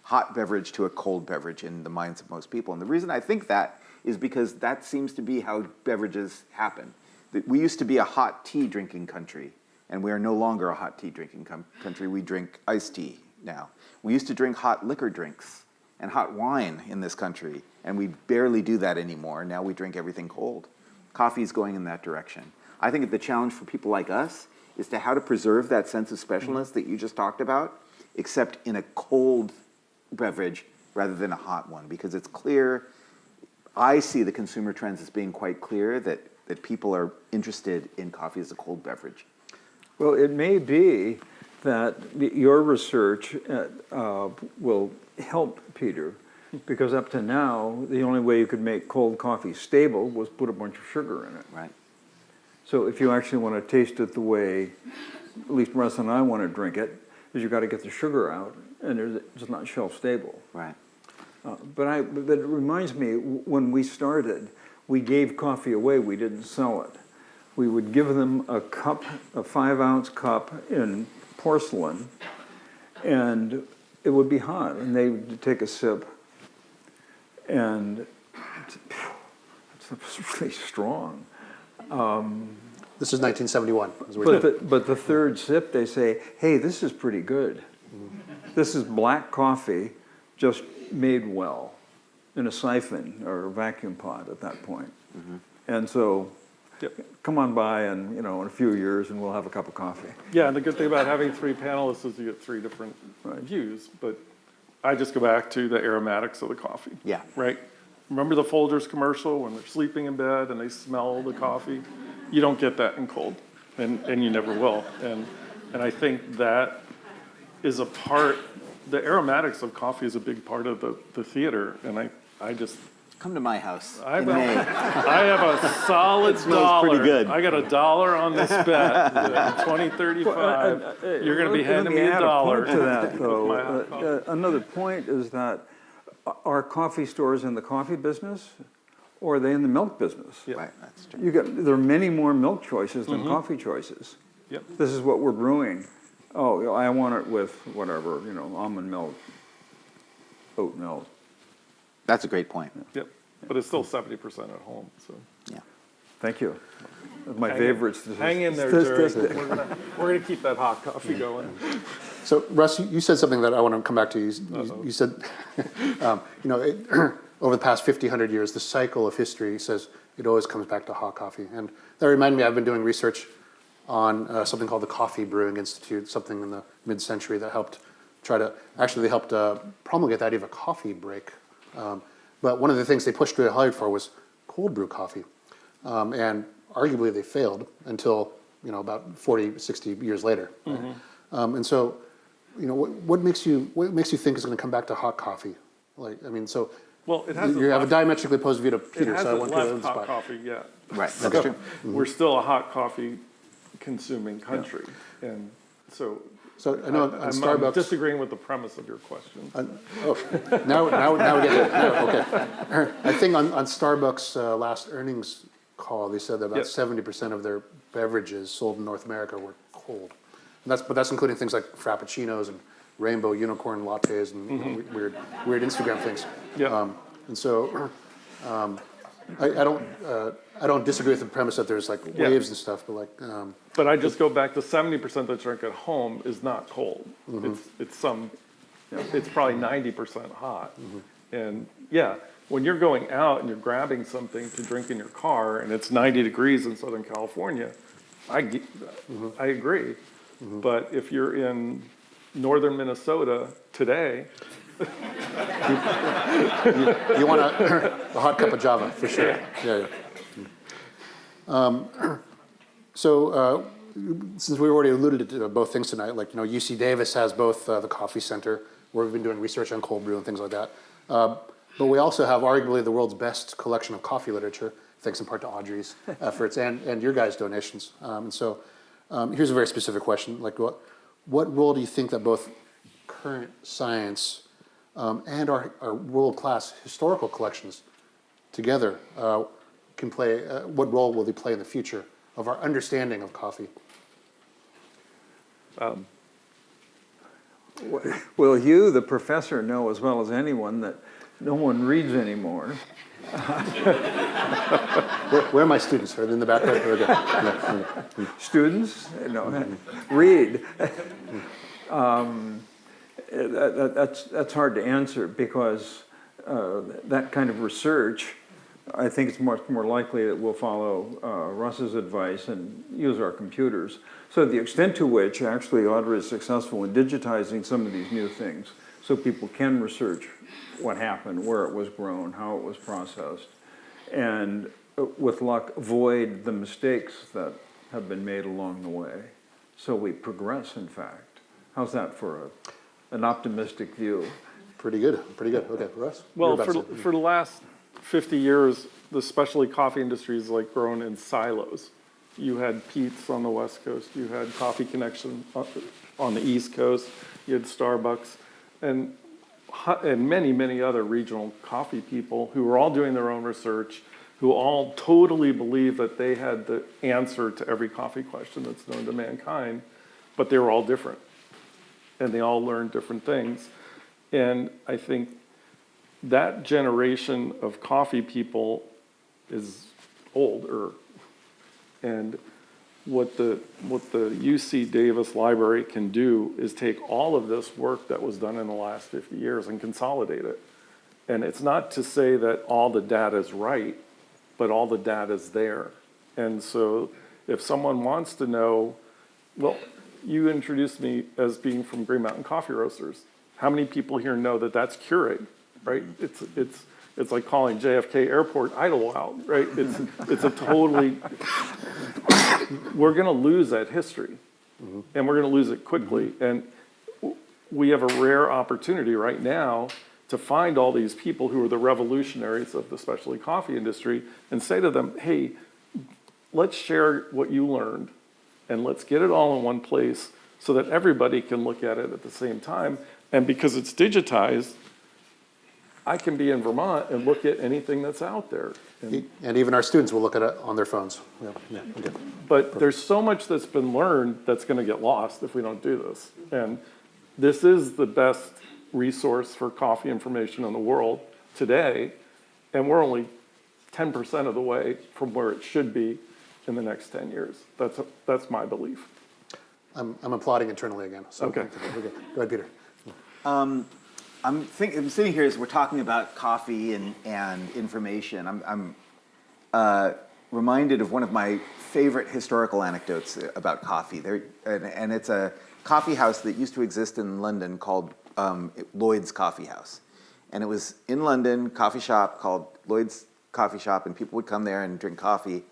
Speaker 8: hot beverage to a cold beverage in the minds of most people. And the reason I think that is because that seems to be how beverages happen. We used to be a hot tea drinking country, and we are no longer a hot tea drinking country. We drink iced tea now. We used to drink hot liquor drinks and hot wine in this country, and we barely do that anymore. Now we drink everything cold. Coffee is going in that direction. I think the challenge for people like us is to how to preserve that sense of specialness that you just talked about, except in a cold beverage rather than a hot one, because it's clear, I see the consumer trends as being quite clear that people are interested in coffee as a cold beverage.
Speaker 6: Well, it may be that your research will help Peter, because up to now, the only way you could make cold coffee stable was put a bunch of sugar in it.
Speaker 8: Right.
Speaker 6: So if you actually want to taste it the way, at least Russ and I want to drink it, is you got to get the sugar out, and it's not shelf stable.
Speaker 8: Right.
Speaker 6: But it reminds me, when we started, we gave coffee away, we didn't sell it. We would give them a cup, a 5-ounce cup in porcelain, and it would be hot, and they would take a sip, and it's really strong.
Speaker 5: This is 1971. As we're doing.
Speaker 6: But the third sip, they say, hey, this is pretty good. This is black coffee, just made well in a siphon or a vacuum pot at that point. And so, come on by and, in a few years and we'll have a cup of coffee.
Speaker 7: Yeah, and the good thing about having 3 panelists is you get 3 different views, but I just go back to the aromatics of the coffee.
Speaker 8: Yeah.
Speaker 7: Right? Remember the Folgers commercial when they're sleeping in bed and they smell the coffee? You don't get that in cold, and you never will. And I think that is a part, the aromatics of coffee is a big part of the theater, and I just...
Speaker 8: Come to my house
Speaker 7: I
Speaker 8: in May.
Speaker 7: have a solid dollar.
Speaker 8: pretty good.
Speaker 7: I got $1 on this bet. 2035, you're going to be handing me $1.
Speaker 6: To that, though,
Speaker 7: my hot coffee.
Speaker 6: another point is that are coffee stores in the coffee business, or are they in the milk business?
Speaker 8: Right, that's true.
Speaker 6: There are many more milk choices than coffee choices.
Speaker 7: Yep.
Speaker 6: This is what we're brewing. Oh, I want it with whatever, almond milk, oat milk.
Speaker 8: That's a great point.
Speaker 7: Yep. But it's still 70% at home. So
Speaker 8: Yeah.
Speaker 6: Thank you. That's my favorite
Speaker 7: hang in there, Jerry.
Speaker 6: statistic.
Speaker 7: We're gonna keep that hot coffee going.
Speaker 5: So, Russ, you said something that I want to come back to. You said, over the past 50, 100 years, the cycle of history says it always comes back to hot coffee. And that reminded me, I've been doing research on something called the Coffee Brewing Institute, something in the mid-century that helped they helped promulgate the idea of a coffee break. But one of the things they pushed really hard for was cold brew coffee. And arguably they failed until, about 40, 60 years later. Right? And so, what makes you think is going to come back to hot coffee?
Speaker 7: Well, it hasn't
Speaker 5: you have a
Speaker 7: left-
Speaker 5: diametrically opposed view to
Speaker 7: It
Speaker 5: Peter, so I
Speaker 7: hasn't
Speaker 5: want to
Speaker 7: left
Speaker 5: go to the
Speaker 7: hot
Speaker 5: spot.
Speaker 7: coffee yet.
Speaker 8: Right, that's true.
Speaker 7: We're still a hot coffee consuming country, and so
Speaker 5: So I know on
Speaker 7: I'm
Speaker 5: Starbucks.
Speaker 7: disagreeing with the premise of your question.
Speaker 5: Now we get it. Okay. I think on Starbucks' last earnings call, they said that about
Speaker 7: Yep.
Speaker 5: 70% of their beverages sold in North America were cold. And that's including things like frappuccinos and rainbow unicorn lattes and weird Instagram things.
Speaker 7: Yep.
Speaker 5: And so I don't disagree with the premise that there's
Speaker 7: Yeah.
Speaker 5: waves and stuff, but
Speaker 7: But I just go back to 70% that drink at home is not cold. It's probably 90% hot. And yeah, when you're going out and you're grabbing something to drink in your car and it's 90 degrees in Southern California, I agree. But if you're in northern Minnesota today,
Speaker 5: you want a hot cup of Java for sure. Yeah. So since we already alluded to both things tonight, UC Davis has both the Coffee Center, where we've been doing research on cold brew and things like that. But we also have arguably the world's best collection of coffee literature, thanks in part to Audrey's efforts and your guys' donations. And so here's a very specific question. What role do you think that both current science and our world-class historical collections together can play, what role will they play in the future of our understanding of coffee?
Speaker 6: Well, you, the professor, know as well as anyone that no one reads anymore.
Speaker 5: Where are my students? Are they in the background? There we go. Yeah.
Speaker 6: Students, read. That's hard to answer because that kind of research, I think it's much more likely that we'll follow Russ's advice and use our computers. So the extent to which actually Audra is successful in digitizing some of these new things so people can research what happened, where it was grown, how it was processed, and with luck avoid the mistakes that have been made along the way. So we progress, in fact. How's that for an optimistic view?
Speaker 5: Pretty good. Okay, Russ?
Speaker 7: Well, for the last 50 years, the specialty coffee industry is like grown in silos. You had Peet's on the West Coast, you had Coffee Connection on the East Coast, you had Starbucks, and many, many other regional coffee people who were all doing their own research, who all totally believed that they had the answer to every coffee question that's known to mankind, but they were all different. And they all learned different things. And I think that generation of coffee people is older. And what the UC Davis Library can do is take all of this work that was done in the last 50 years and consolidate it. And it's not to say that all the data is right, but all the data is there. And so if someone wants to know, well, you introduced me as being from Green Mountain Coffee Roasters. How many people here know that that's Keurig, right? It's like calling JFK Airport Idlewild, right? It's a totally, we're gonna lose that history, and we're gonna lose it quickly. And we have a rare opportunity right now to find all these people who are the revolutionaries of the specialty coffee industry and say to them, hey, let's share what you learned and let's get it all in one place so that everybody can look at it at the same time. And because it's digitized, I can be in Vermont and look at anything that's out there.
Speaker 5: And even our students will look at it on their phones. Yeah, okay.
Speaker 7: But there's so much that's been learned that's going to get lost if we don't do this. And this is the best resource for coffee information in the world today, and we're only 10% of the way from where it should be in the next 10 years. That's my belief.
Speaker 5: I'm applauding internally again. So
Speaker 7: Okay.
Speaker 5: Go ahead, Peter.
Speaker 8: I'm sitting here as we're talking about coffee and information. I'm reminded of one of my favorite historical anecdotes about coffee. And it's a coffee house that used to exist in London called Lloyd's Coffee House. And it was in London, coffee shop called Lloyd's Coffee Shop, and people would come there and drink coffee.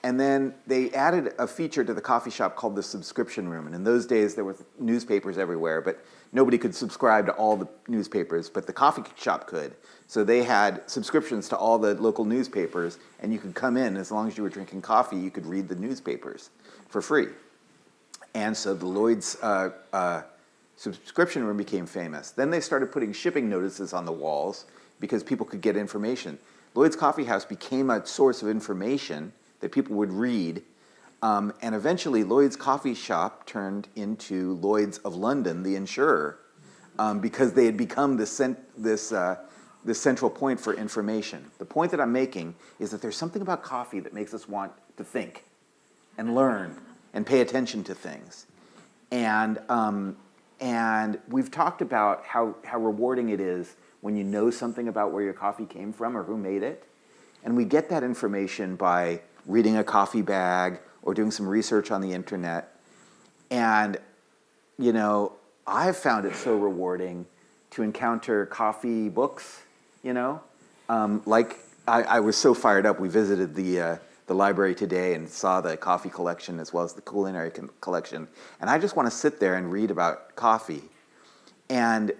Speaker 8: And then they added a feature to the coffee shop called the subscription room. And in those days, there were newspapers everywhere, but nobody could subscribe to all the newspapers, but the coffee shop could. So they had subscriptions to all the local newspapers, and you could come in, as long as you were drinking coffee, you could read the newspapers for free. And so the Lloyd's subscription room became famous. Then they started putting shipping notices on the walls because people could get information. Lloyd's Coffee House became a source of information that people would read. And eventually, Lloyd's Coffee Shop turned into Lloyd's of London, the insurer, because they had become this central point for information. The point that I'm making is that there's something about coffee that makes us want to think and learn and pay attention to things. And we've talked about how rewarding it is when you know something about where your coffee came from or who made it. And we get that information by reading a coffee bag or doing some research on the internet. And, you know, I've found it so rewarding to encounter coffee books, you know. Like, I was so fired up. We visited the library today and saw the coffee collection as well as the culinary collection. And I just want to sit there and read about coffee. And,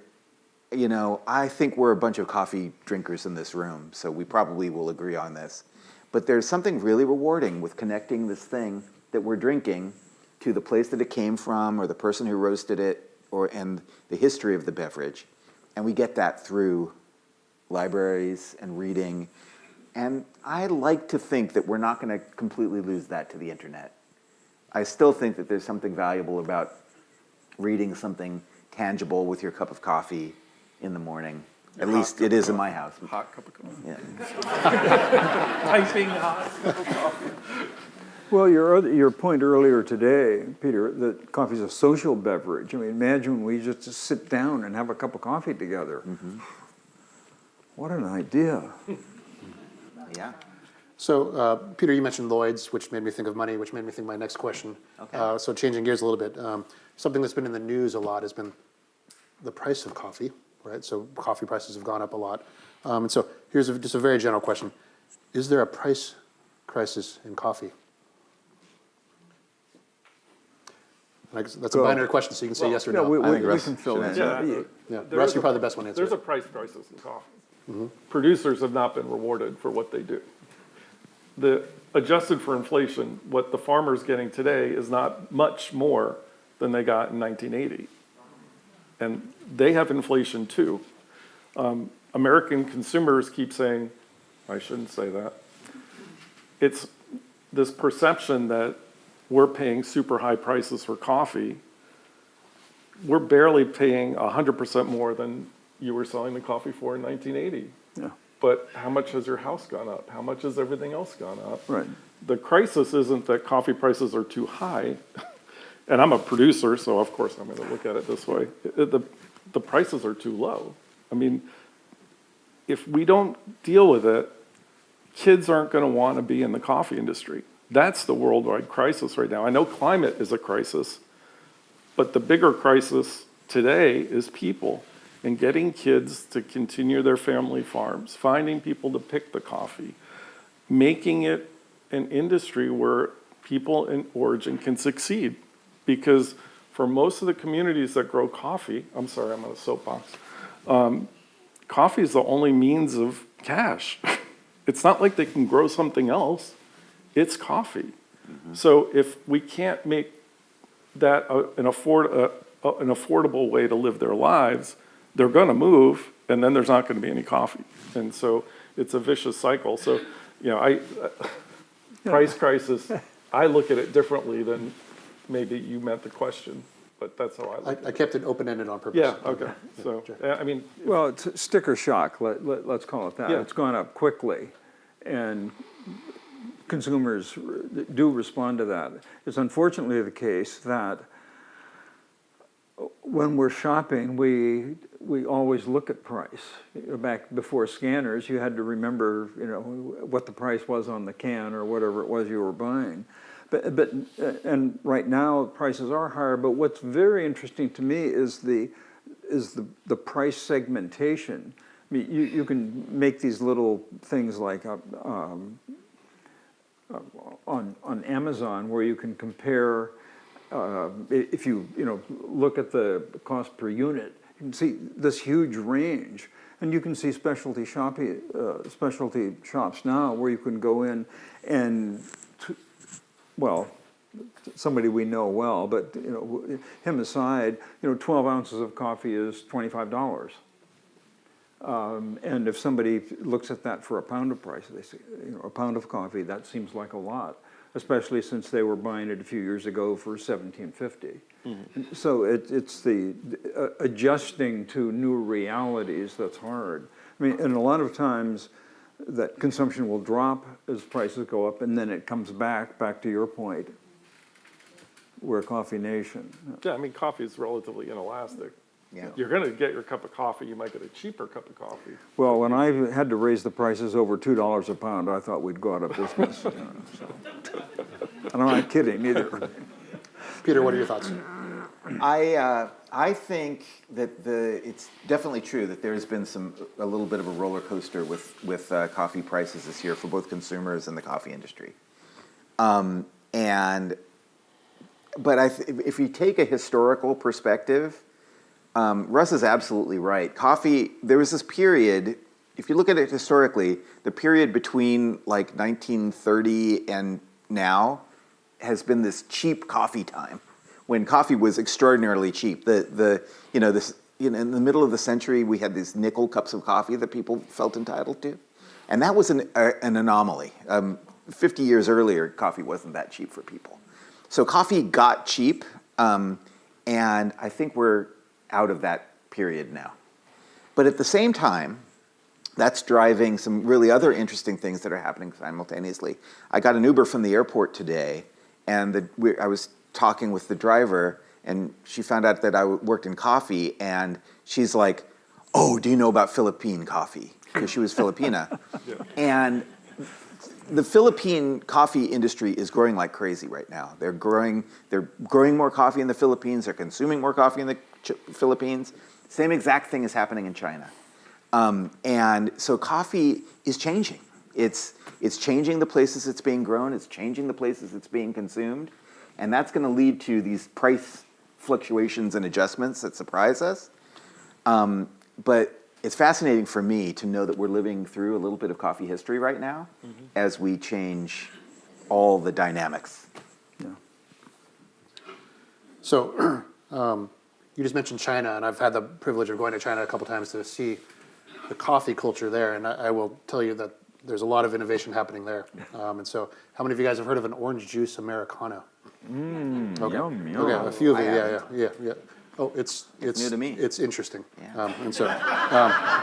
Speaker 8: you know, I think we're a bunch of coffee drinkers in this room, so we probably will agree on this. But there's something really rewarding with connecting this thing that we're drinking to the place that it came from or the person who roasted it and the history of the beverage. And we get that through libraries and reading. And I like to think that we're not going to completely lose that to the internet. I still think that there's something valuable about reading something tangible with your cup of coffee in the morning. At least it is in my house.
Speaker 7: Hot cup of coffee.
Speaker 8: Yeah.
Speaker 7: Piping hot cup of coffee.
Speaker 6: Well, your point earlier today, Peter, that coffee is a social beverage. I mean, imagine we just sit down and have a cup of coffee together. What an idea.
Speaker 8: Yeah.
Speaker 5: So, Peter, you mentioned Lloyd's, which made me think of money, which made me think of my next question.
Speaker 8: Okay.
Speaker 5: So changing gears a little bit, something that's been in the news a lot has been the price of coffee, right? So coffee prices have gone up a lot. And so here's just a very general question. Is there a price crisis in coffee? That's a binary question, so you can say yes or no.
Speaker 6: we
Speaker 8: Russ
Speaker 6: can fill
Speaker 8: should
Speaker 6: in.
Speaker 8: answer
Speaker 7: Yeah.
Speaker 5: Yeah, Russ, you're probably the best one to answer
Speaker 7: There's a
Speaker 5: it.
Speaker 7: price crisis in coffee. Producers have not been rewarded for what they do. The adjusted for inflation, what the farmer's getting today is not much more than they got in 1980. And they have inflation too. American consumers keep saying, I shouldn't say that. It's this perception that we're paying super high prices for coffee. We're barely paying 100% more than you were selling the coffee for in 1980.
Speaker 6: Yeah.
Speaker 7: But how much has your house gone up? How much has everything else gone up?
Speaker 6: Right.
Speaker 7: The crisis isn't that coffee prices are too high. And I'm a producer, so of course I'm going to look at it this way. The prices are too low. I mean, if we don't deal with it, kids aren't going to want to be in the coffee industry. That's the worldwide crisis right now. I know climate is a crisis, but the bigger crisis today is people and getting kids to continue their family farms, finding people to pick the coffee, making it an industry where people in origin can succeed. Because for most of the communities that grow coffee, I'm sorry, I'm on a soapbox, coffee is the only means of cash. It's not like they can grow something else. It's coffee. So if we can't make that an affordable way to live their lives, they're going to move, and then there's not going to be any coffee. And so it's a vicious cycle. So, price crisis, I look at it differently than maybe you meant the question, but that's how I look at it.
Speaker 5: I kept it open-ended on purpose.
Speaker 7: Yeah, okay. So, I mean,
Speaker 6: Well, it's sticker shock, let's call it that.
Speaker 7: Yeah.
Speaker 6: It's gone up quickly, and consumers do respond to that. It's unfortunately the case that when we're shopping, we always look at price. Back before scanners, you had to remember, what the price was on the can or whatever it was you were buying. But and right now prices are higher. But what's very interesting to me is the price segmentation. I mean, you can make these little things like on Amazon where you can compare. If you look at the cost per unit, you can see this huge range, and you can see specialty shops now where you can go in and, somebody we know well, but him aside, 12 ounces of coffee is $25. And if somebody looks at that for a pound of price, they say, a pound of coffee, that seems like a lot, especially since they were buying it a few years ago for $17.50. So it's the adjusting to new realities that's hard. I mean, and a lot of times that consumption will drop as prices go up, and then it comes back to your point. We're a coffee nation.
Speaker 7: yeah, I mean, coffee is relatively inelastic.
Speaker 8: Yeah.
Speaker 7: You're going to get your cup of coffee. You might get a cheaper cup of coffee.
Speaker 6: Well, when I had to raise the prices over $2 a pound, I thought we'd go out of business. And I'm not kidding either.
Speaker 5: Peter, what are your thoughts?
Speaker 8: I think that it's definitely true that there's been a little bit of a roller coaster with coffee prices this year for both consumers and the coffee industry. But if you take a historical perspective, Russ is absolutely right. Coffee, there was this period, if you look at it historically, the period between like 1930 and now has been this cheap coffee time, when coffee was extraordinarily cheap. In the middle of the century, we had these nickel cups of coffee that people felt entitled to. And that was an anomaly. 50 years earlier, coffee wasn't that cheap for people. So coffee got cheap, and I think we're out of that period now. But at the same time, that's driving some really other interesting things that are happening simultaneously. I got an Uber from the airport today, and I was talking with the driver, and she found out that I worked in coffee, and she's like, "Oh, do you know about Philippine coffee?" Because she was Filipina. Yeah. And the Philippine coffee industry is growing like crazy right now. They're growing more coffee in the Philippines. They're consuming more coffee in the Philippines. Same exact thing is happening in China. And so coffee is changing. It's changing the places it's being grown. It's changing the places it's being consumed. And that's going to lead to these price fluctuations and adjustments that surprise us. But it's fascinating for me to know that we're living through a little bit of coffee history right now as we change all the dynamics.
Speaker 5: Yeah. So you just mentioned China, and I've had the privilege of going to China a couple times to see the coffee culture there, and I will tell you that there's a lot of innovation happening there. And so how many of you guys have heard of an orange juice Americano? Okay.
Speaker 6: Yum, yum.
Speaker 5: Okay, a few of you, yeah. Oh, it's
Speaker 8: new to me.
Speaker 5: It's interesting.
Speaker 8: Yeah.
Speaker 5: And so,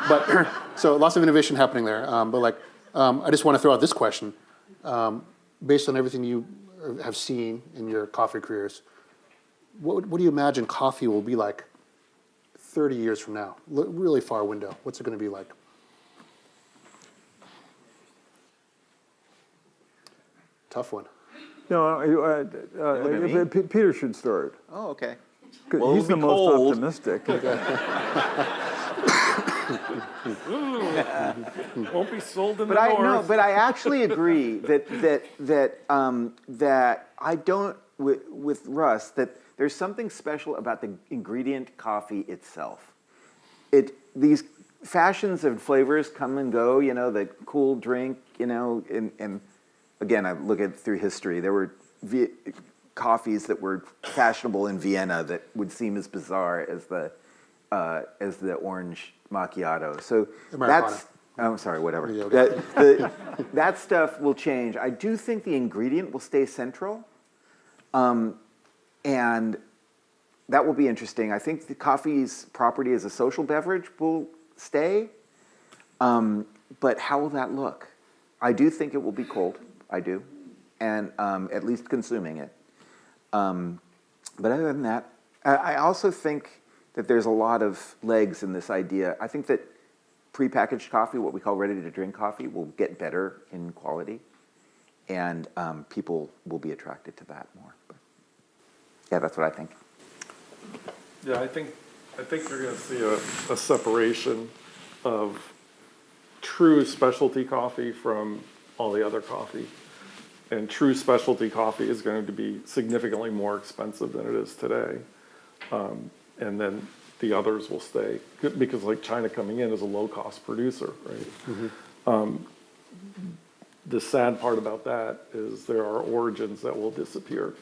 Speaker 5: but so lots of innovation happening there. But like, I just want to throw out this question: based on everything you have seen in your coffee careers, what do you imagine coffee will be like 30 years from now? Really far window. What's it going to be like? Tough one.
Speaker 6: No, Peter should start.
Speaker 8: Oh, okay.
Speaker 6: 'Cause
Speaker 8: Well,
Speaker 6: he's
Speaker 8: it'll
Speaker 6: the
Speaker 8: be
Speaker 6: most
Speaker 8: cold.
Speaker 6: optimistic.
Speaker 7: Won't be sold in
Speaker 8: But
Speaker 7: the
Speaker 8: I
Speaker 7: north.
Speaker 8: no, but I actually agree that I don't with Russ that there's something special about the ingredient coffee itself. These fashions and flavors come and go. You know, the cool drink. You know, and again, I look at through history. There were coffees that were fashionable in Vienna that would seem as bizarre as the orange macchiato. So
Speaker 5: Americano.
Speaker 8: I'm sorry, whatever.
Speaker 5: Yeah, okay.
Speaker 8: That stuff will change. I do think the ingredient will stay central, and that will be interesting. I think the coffee's property as a social beverage will stay, but how will that look? I do think it will be cold. I do, and at least consuming it. But other than that, I also think that there's a lot of legs in this idea. I think that prepackaged coffee, what we call ready-to-drink coffee, will get better in quality, and people will be attracted to that more. But yeah, that's what I think.
Speaker 7: Yeah, I think you're going to see a separation of true specialty coffee from all the other coffee. And true specialty coffee is going to be significantly more expensive than it is today. And then the others will stay, because like China coming in is a low-cost producer, right? The sad part about that is there are origins that will disappear,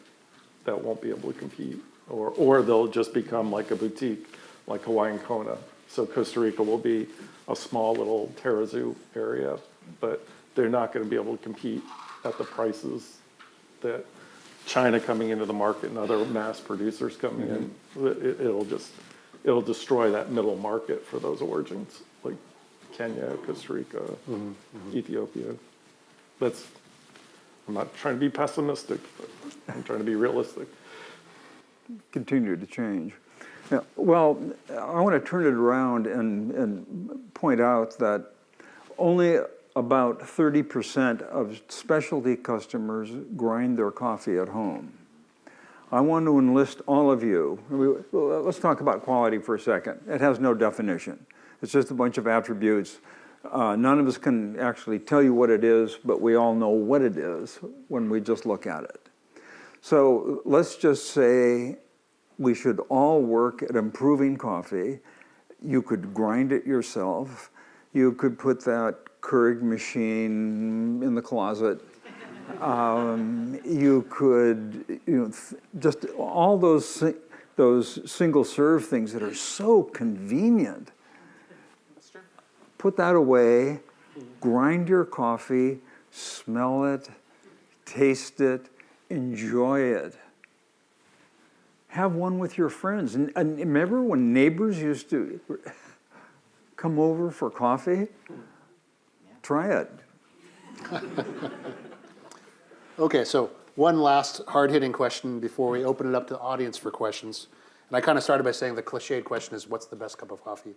Speaker 7: that won't be able to compete, or they'll just become like a boutique, like Hawaiian Kona. So Costa Rica will be a small little terrazoo area, but they're not going to be able to compete at the prices that China coming into the market and other mass producers coming in. It'll destroy that middle market for those origins, like Kenya, Costa Rica, Ethiopia. I'm not trying to be pessimistic, but I'm trying to be realistic.
Speaker 6: Continue to change. Yeah, well, I want to turn it around and point out that only about 30% of specialty customers grind their coffee at home. I want to enlist all of you. Let's talk about quality for a second. It has no definition. It's just a bunch of attributes. None of us can actually tell you what it is, but we all know what it is when we just look at it. So let's just say we should all work at improving coffee. You could grind it yourself. You could put that Keurig machine in the closet. You could, just all those single serve things that are so convenient. Put that away Grind your coffee, smell it, taste it, enjoy it. Have one with your friends. And remember when neighbors used to come over for coffee? Try it.
Speaker 5: Okay, so one last hard-hitting question before we open it up to the audience for questions. And I kind of started by saying the cliched question is, what's the best cup of coffee?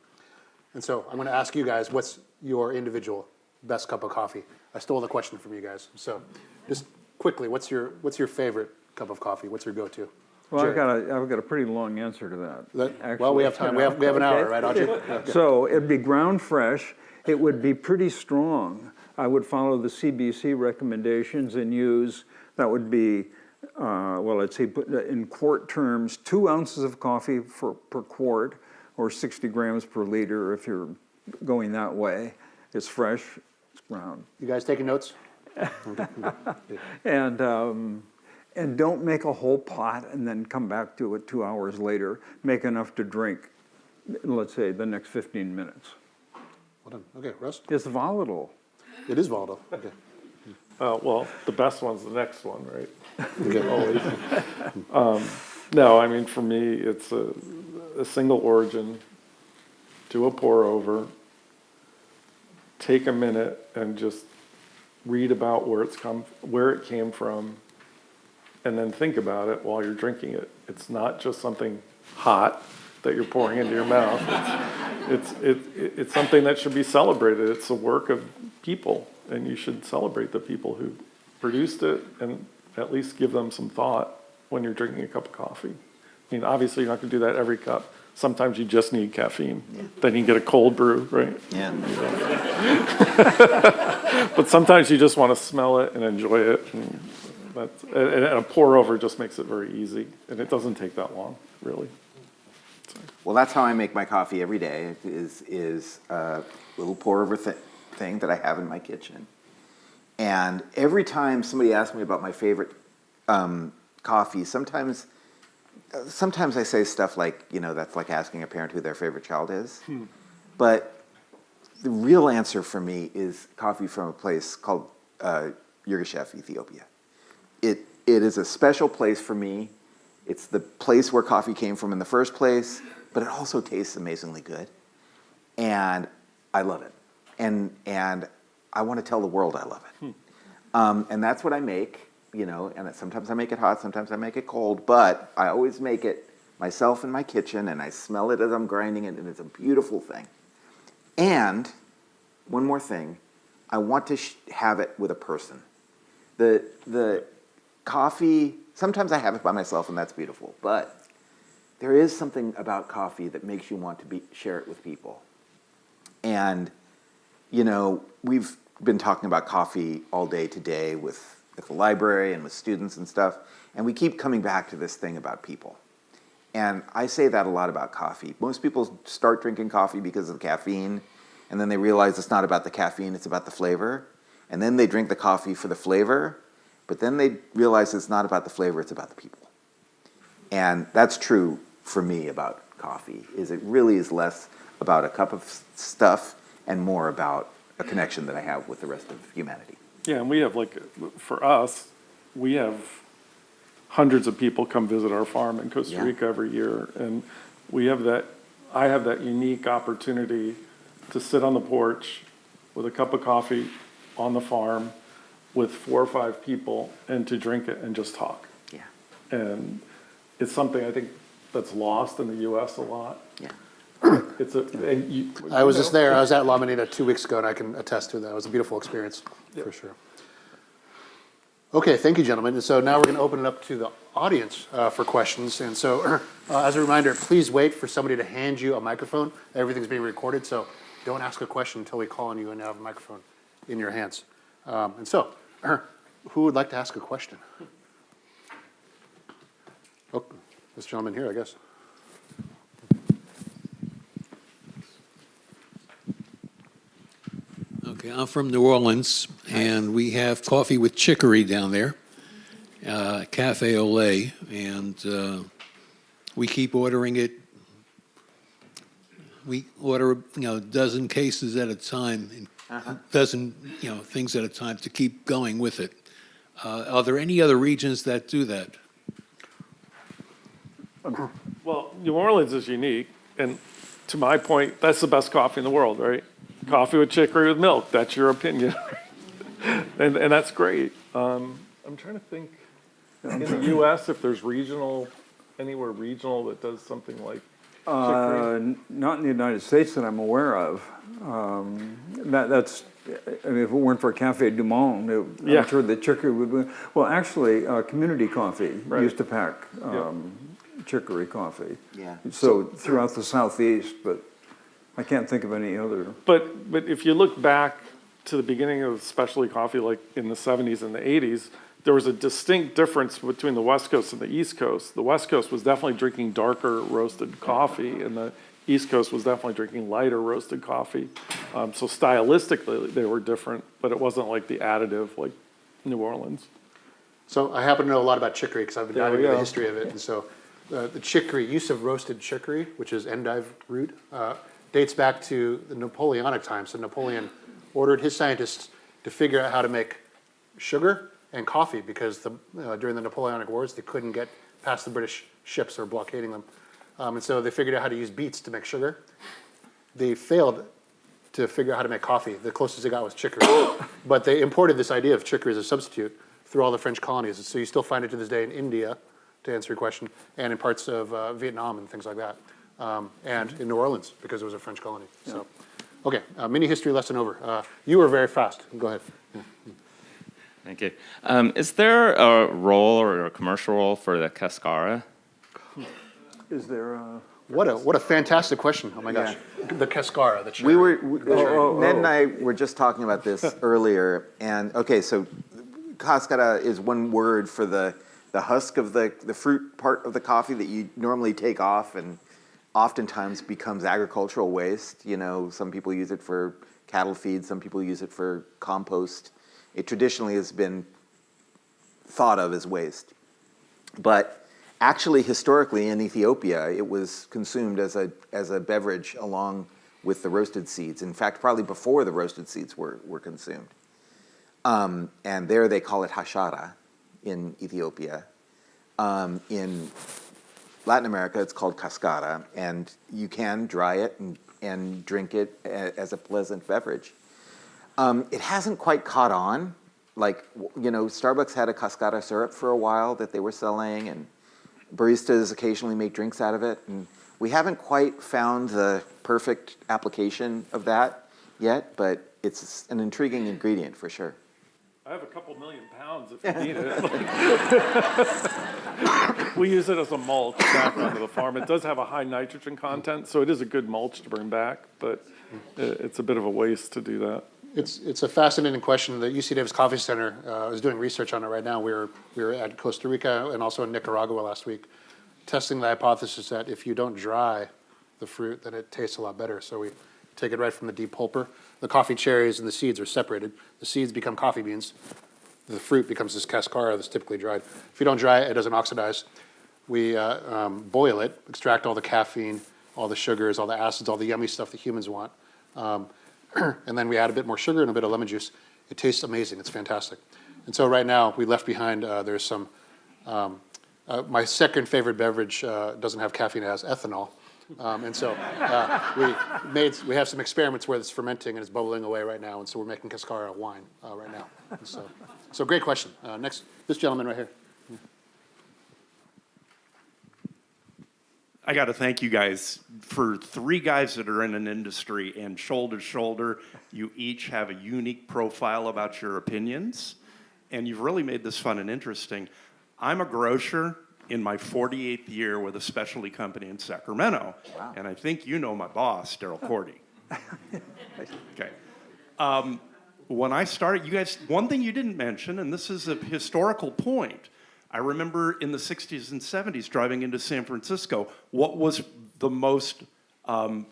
Speaker 5: And so I'm going to ask you guys, what's your individual best cup of coffee? I stole the question from you guys. So just quickly, what's your favorite cup of coffee? What's your go-to?
Speaker 6: Well,
Speaker 5: Jared.
Speaker 6: I've got a pretty long answer to that.
Speaker 5: Well, we have time. We have an hour, right, Audrey? Okay.
Speaker 6: So it'd be ground fresh. It would be pretty strong. I would follow the CBC recommendations and use, that would be, let's say in quart terms, 2 ounces of coffee per quart, or 60 grams per liter if you're going that way. It's fresh, it's ground.
Speaker 5: You guys taking notes?
Speaker 6: And don't make a whole pot and then come back to it 2 hours later. Make enough to drink, let's say, the next 15 minutes.
Speaker 5: Well done. Okay, Russ?
Speaker 6: It's volatile.
Speaker 5: It is volatile. Okay.
Speaker 7: Well, the best one's the next one, right?
Speaker 5: Okay.
Speaker 7: Always. No, I mean, for me, it's a single origin, do a pour over, take a minute and just read about where it came from, and then think about it while you're drinking it. It's not just something hot that you're pouring into your mouth. It's something that should be celebrated. It's the work of people, and you should celebrate the people who produced it and at least give them some thought when you're drinking a cup of coffee. I mean, obviously you're not going to do that every cup. Sometimes you just need caffeine. Yeah. Then you get a cold brew, right?
Speaker 8: Yeah.
Speaker 7: But sometimes you just want to smell it and enjoy it. And a pour over just makes it very easy, and it doesn't take that long, really.
Speaker 8: Well, that's how I make my coffee every day, is a little pour over thing that I have in my kitchen. And every time somebody asks me about my favorite coffee, sometimes I say stuff like, that's like asking a parent who their favorite child is. But the real answer for me is coffee from a place called Yirgacheffe, Ethiopia. It is a special place for me. It's the place where coffee came from in the first place, but it also tastes amazingly good. And I love it. And I want to tell the world I love it. And that's what I make, and sometimes I make it hot, sometimes I make it cold, but I always make it myself in my kitchen, and I smell it as I'm grinding it, and it's a beautiful thing. And one more thing, I want to have it with a person. The coffee, sometimes I have it by myself, and that's beautiful, but there is something about coffee that makes you want to share it with people. And, we've been talking about coffee all day today at the library and with students and stuff, and we keep coming back to this thing about people. And I say that a lot about coffee. Most people start drinking coffee because of the caffeine, and then they realize it's not about the caffeine, it's about the flavor. And then they drink the coffee for the flavor, but then they realize it's not about the flavor, it's about the people. And that's true for me about coffee, is it really is less about a cup of stuff and more about a connection that I have with the rest of humanity.
Speaker 7: Yeah, and we have, for us, we have hundreds of people come visit our farm in Costa Rica every year, and I have that unique opportunity to sit on the porch with a cup of coffee on the farm with 4 or 5 people and to drink it and just talk.
Speaker 8: Yeah.
Speaker 7: And it's something I think that's lost in the U.S. a lot.
Speaker 8: Yeah.
Speaker 5: I was just there. I was at La Minita 2 weeks ago, and I can attest to that. It was a beautiful experience, for sure. Okay, thank you, gentlemen. And so now we're going to open it up to the audience for questions. And so, as a reminder, please wait for somebody to hand you a microphone. Everything's being recorded, so don't ask a question until we call on you and have a microphone in your hands. And so, who would like to ask a question? Oh, this gentleman here, I guess.
Speaker 9: Okay, I'm from New Orleans, and we have coffee with chicory down there, Cafe Olay, and we keep ordering it. We order, a dozen cases at a time dozen, things at a time to keep going with it. Are there any other regions that do that?
Speaker 7: Well, New Orleans is unique, and to my point, that's the best coffee in the world, right? Coffee with chicory with milk, that's your opinion. and that's great. I'm trying to think in the U.S. if there's anywhere regional that does something like chicory.
Speaker 6: Not in the United States that I'm aware of. That's, I mean, if it weren't for Cafe Du Monde,
Speaker 7: Yeah.
Speaker 6: I'm sure the chicory would be. Well, actually, Community Coffee
Speaker 7: Right.
Speaker 6: used to pack chicory coffee.
Speaker 8: Yeah.
Speaker 6: So throughout the Southeast, but I can't think of any other.
Speaker 7: But if you look back to the beginning of specialty coffee, like in the 70s and the 80s, there was a distinct difference between the West Coast and the East Coast. The West Coast was definitely drinking darker roasted coffee, and the East Coast was definitely drinking lighter roasted coffee. So stylistically, they were different, but it wasn't like the additive like New Orleans.
Speaker 5: So I happen to know a lot about chicory because I've been
Speaker 7: There
Speaker 5: diving
Speaker 7: we
Speaker 5: into the
Speaker 7: go.
Speaker 5: history of it. And so the chicory, use of roasted chicory, which is endive root, dates back to the Napoleonic times. So Napoleon ordered his scientists to figure out how to make sugar and coffee because during the Napoleonic Wars, they couldn't get past the British ships that were blockading them. And so they figured out how to use beets to make sugar. They failed to figure out how to make coffee. The closest they got was chicory. But they imported this idea of chicory as a substitute through all the French colonies. So you still find it to this day in India, to answer your question, and in parts of Vietnam and things like that. And in New Orleans, because it was a French colony. So, okay, mini history lesson over. You were very fast. Go ahead.
Speaker 10: Thank you. Is there a role or a commercial role for the cascara?
Speaker 6: Is there a...
Speaker 5: What a fantastic question. Oh my gosh. The cascara, the cherry.
Speaker 8: Ned and I were just talking about this earlier, and okay, so cascara is one word for the husk of the fruit part of the coffee that you normally take off and oftentimes becomes agricultural waste. Some people use it for cattle feed, some people use it for compost. It traditionally has been thought of as waste. But actually, historically, in Ethiopia, it was consumed as a beverage along with the roasted seeds. In fact, probably before the roasted seeds were consumed. And there they call it hashara in Ethiopia. In Latin America, it's called cascara, and you can dry it and drink it as a pleasant beverage. It hasn't quite caught on. Starbucks had a cascara syrup for a while that they were selling, and baristas occasionally make drinks out of it. And we haven't quite found the perfect application of that yet, but it's an intriguing ingredient for sure.
Speaker 7: I have a couple million pounds if you need it. We use it as a mulch back onto the farm. It does have a high nitrogen content, so it is a good mulch to bring back, but it's a bit of a waste to do that.
Speaker 5: It's a fascinating question. The UC Davis Coffee Center is doing research on it right now. We were at Costa Rica and also in Nicaragua last week, testing the hypothesis that if you don't dry the fruit, then it tastes a lot better. So we take it right from the depulper. The coffee cherries and the seeds are separated. The seeds become coffee beans. The fruit becomes this cascara that's typically dried. If you don't dry it, it doesn't oxidize. We boil it, extract all the caffeine, all the sugars, all the acids, all the yummy stuff that humans want. And then we add a bit more sugar and a bit of lemon juice. It tastes amazing. It's fantastic. And so right now, we left behind, there's some, my second favorite beverage doesn't have caffeine, it has ethanol. And so we have some experiments where it's fermenting and it's bubbling away right now. And so we're making cascara wine right now. And so great question. Next, this gentleman right here.
Speaker 11: I got to thank you guys for three guys that are in an industry, and shoulder to shoulder, you each have a unique profile about your opinions, and you've really made this fun and interesting. I'm a grocer in my 48th year with a specialty company in Sacramento, and I think you know my boss, Daryl Cordy. Okay. When I started, you guys, one thing you didn't mention, and this is a historical point, I remember in the 60s and 70s driving into San Francisco, what was the most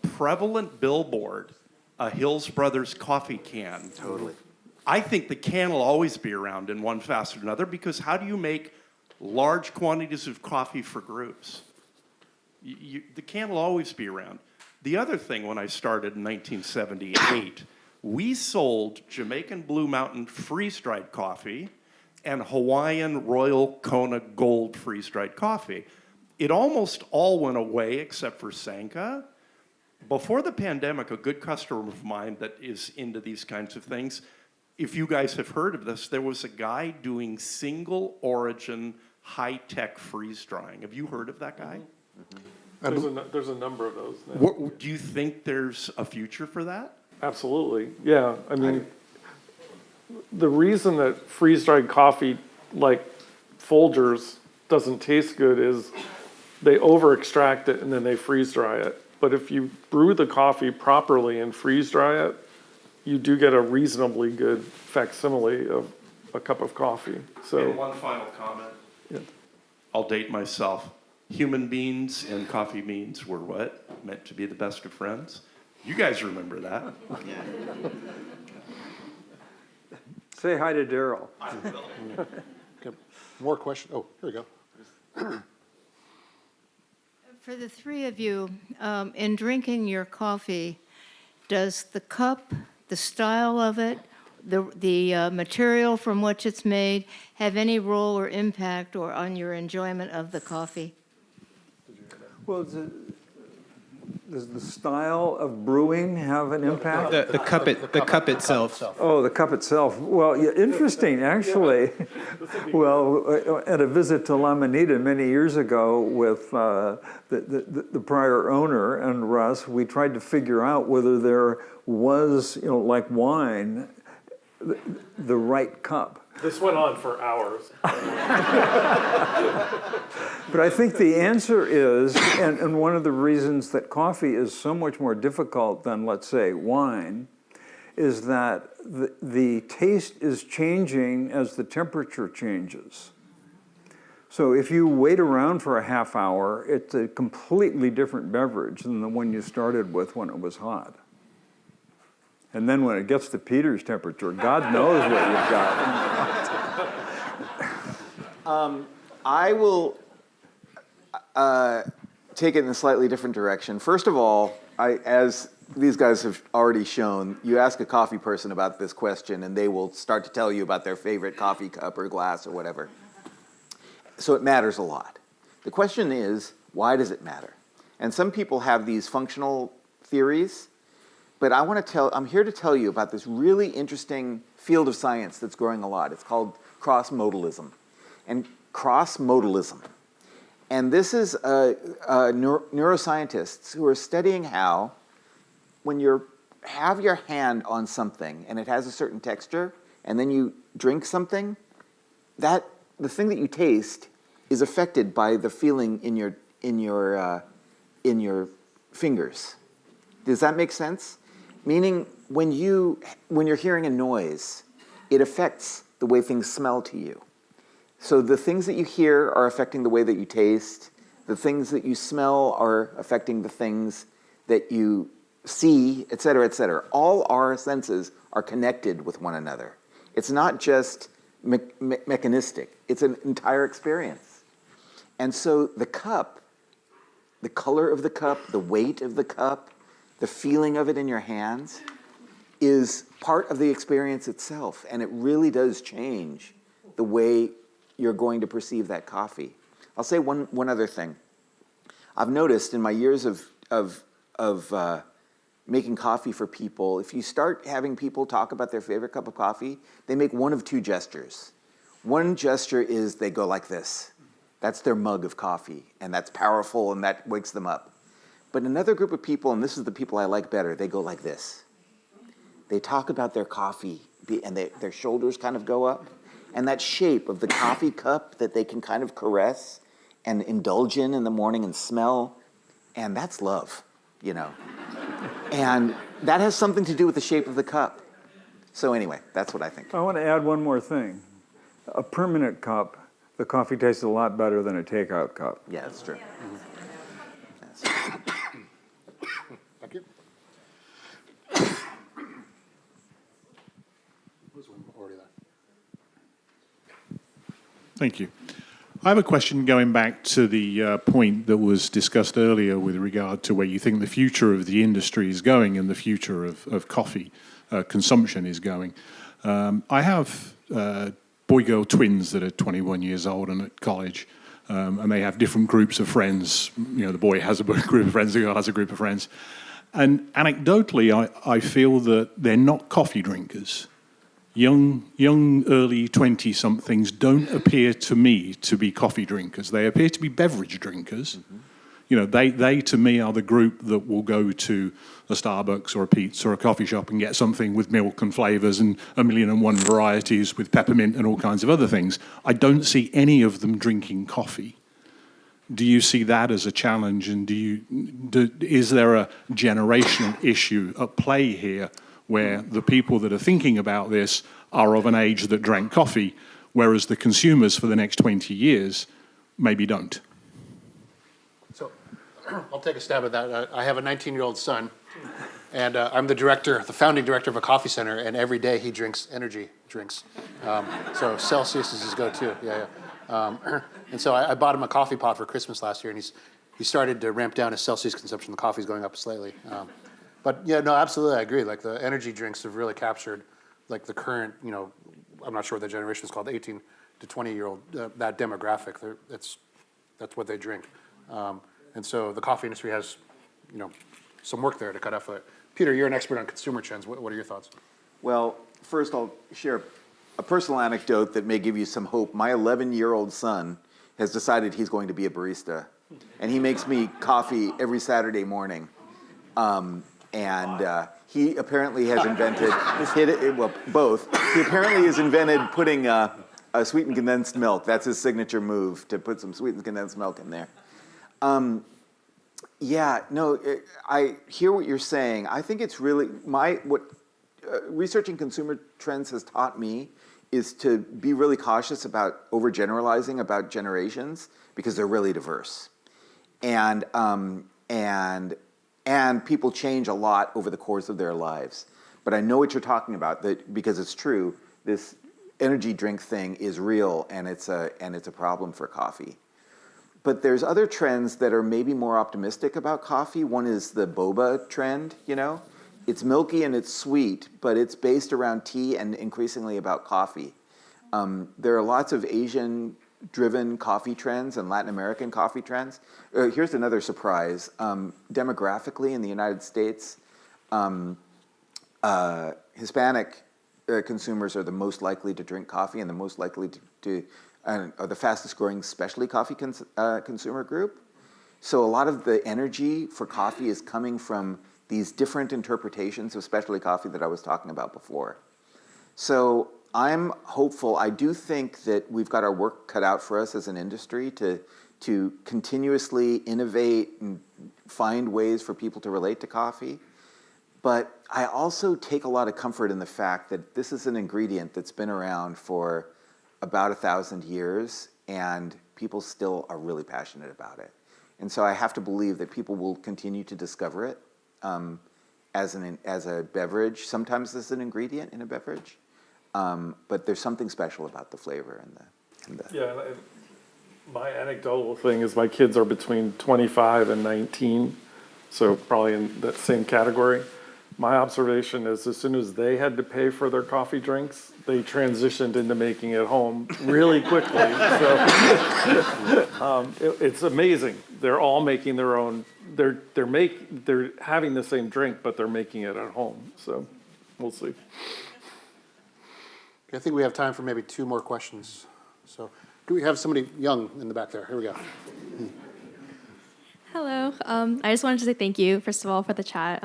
Speaker 11: prevalent billboard? A Hills Brothers coffee can.
Speaker 8: Totally.
Speaker 11: I think the can will always be around in one facet or another, because how do you make large quantities of coffee for groups? The can will always be around. The other thing when I started in 1978 we sold Jamaican Blue Mountain freeze-dried coffee and Hawaiian Royal Kona Gold freeze-dried coffee. It almost all went away except for Sanka. Before the pandemic, a good customer of mine that is into these kinds of things, if you guys have heard of this, there was a guy doing single origin high-tech freeze drying. Have you heard of that guy?
Speaker 7: There's a number of those now.
Speaker 11: Do you think there's a future for that?
Speaker 7: Absolutely, yeah. I mean, the reason that freeze-dried coffee, like Folgers, doesn't taste good is they over-extract it and then they freeze-dry it. But if you brew the coffee properly and freeze-dry it, you do get a reasonably good facsimile of a cup of coffee. So,
Speaker 11: And one final comment.
Speaker 7: yeah.
Speaker 11: I'll date myself. Human beings and coffee beans were what? Meant to be the best of friends? You guys remember that.
Speaker 6: Say hi to Daryl.
Speaker 5: Okay. More questions? Oh, here we go.
Speaker 12: For the three of you, in drinking your coffee, does the cup, the style of it, the material from which it's made have any role or impact or on your enjoyment of the coffee?
Speaker 6: Well, does the style of brewing have an impact?
Speaker 1: The cup itself.
Speaker 6: Oh, the cup itself. Well, yeah, interesting, actually. Well, at a visit to La Minita many years ago with the prior owner and Russ, we tried to figure out whether there was, like wine, the right cup.
Speaker 7: This went on for hours.
Speaker 6: But I think the answer is, and one of the reasons that coffee is so much more difficult than, let's say, wine, is that the taste is changing as the temperature changes. So if you wait around for a half hour, it's a completely different beverage than the one you started with when it was hot. And then when it gets to Peter's temperature, God knows what you've got.
Speaker 8: I will take it in a slightly different direction. First of all, as these guys have already shown, you ask a coffee person about this question and they will start to tell you about their favorite coffee cup or glass or whatever. So it matters a lot. The question is, why does it matter? And some people have these functional theories, but I'm here to tell you about this really interesting field of science that's growing a lot. It's called cross-modalism. And cross-modalism. And this is neuroscientists who are studying how when you have your hand on something and it has a certain texture, and then you drink something, the thing that you taste is affected by the feeling in your fingers. Does that make sense? Meaning, when you're hearing a noise, it affects the way things smell to you. So the things that you hear are affecting the way that you taste. The things that you smell are affecting the things that you see, et cetera, et cetera. All our senses are connected with one another. It's not just mechanistic. It's an entire experience. And so the cup, the color of the cup, the weight of the cup, the feeling of it in your hands is part of the experience itself. And it really does change the way you're going to perceive that coffee. I'll say one other thing. I've noticed in my years of making coffee for people, if you start having people talk about their favorite cup of coffee, they make one of two gestures. One gesture is they go like this. That's their mug of coffee, and that's powerful, and that wakes them up. But another group of people, and this is the people I like better, they go like this. They talk about their coffee, and their shoulders kind of go up. And that shape of the coffee cup that they can kind of caress and indulge in the morning and smell, and that's love, you know. And that has something to do with the shape of the cup. So anyway, that's what I think.
Speaker 6: I want to add one more thing. A permanent cup, the coffee tastes a lot better than a takeout cup.
Speaker 8: Yeah, that's true.
Speaker 5: Thank you. There's one already there.
Speaker 13: Thank you. I have a question going back to the point that was discussed earlier with regard to where you think the future of the industry is going and the future of coffee consumption is going. I have boy-girl twins that are 21 years old and at college, and they have different groups of friends. You know, the boy has a group of friends, the girl has a group of friends. And anecdotally, I feel that they're not coffee drinkers. Young, early 20-somethings don't appear to me to be coffee drinkers. They appear to be beverage drinkers. Mm-hmm. You know, they to me are the group that will go to a Starbucks or a Peet's or a coffee shop and get something with milk and flavors and 1,000,001 varieties with peppermint and all kinds of other things. I don't see any of them drinking coffee. Do you see that as a challenge? And is there a generational issue at play here, where the people that are thinking about this are of an age that drank coffee, whereas the consumers for the next 20 years maybe don't?
Speaker 5: So I'll take a stab at that. I have a 19-year-old son, and I'm the founding director of a coffee center, and every day he drinks energy drinks. So Celsius is his go-to, and so I bought him a coffee pot for Christmas last year, and he started to ramp down his Celsius consumption. The coffee's going up slightly. But yeah, no, absolutely, I agree. Like, the energy drinks have really captured, like, the current, you know, I'm not sure what the generation is called, the 18 to 20-year-old, that demographic. That's what they drink. And so the coffee industry has, you know, some work there to cut off. Peter, you're an expert on consumer trends. What are your thoughts?
Speaker 8: Well, first I'll share a personal anecdote that may give you some hope. My 11-year-old son has decided he's going to be a barista, and he makes me coffee every Saturday morning. He apparently has invented, both. He apparently has invented putting a sweetened condensed milk. That's his signature move, to put some sweetened condensed milk in there. I hear what you're saying. I think it's really, researching consumer trends has taught me is to be really cautious about overgeneralizing about generations, because they're really diverse. And people change a lot over the course of their lives. But I know what you're talking about, because it's true. This energy drink thing is real, and it's a problem for coffee. But there's other trends that are maybe more optimistic about coffee. One is the boba trend, you know. It's milky and it's sweet, but it's based around tea and increasingly about coffee. There are lots of Asian-driven coffee trends and Latin American coffee trends. Here's another surprise. Demographically in the United States, Hispanic consumers are the most likely to drink coffee and the most likely are the fastest growing specialty coffee consumer group. So a lot of the energy for coffee is coming from these different interpretations of specialty coffee that I was talking about before. So I'm hopeful. I do think that we've got our work cut out for us as an industry to continuously innovate and find ways for people to relate to coffee. But I also take a lot of comfort in the fact that this is an ingredient that's been around for about 1,000 years, and people still are really passionate about it. And so I have to believe that people will continue to discover it as a beverage. Sometimes as an ingredient in a beverage, but there's something special about the flavor and the.
Speaker 7: Yeah, my anecdotal thing is my kids are between 25 and 19, so probably in that same category. My observation is as soon as they had to pay for their coffee drinks, they transitioned into making it home really quickly. So it's amazing. They're all making their own. They're having the same drink, but they're making it at home. So we'll see.
Speaker 5: I think we have time for maybe 2 more questions. So do we have somebody young in the back there? Here we go.
Speaker 14: Hello. I just wanted to say thank you, first of all, for the chat.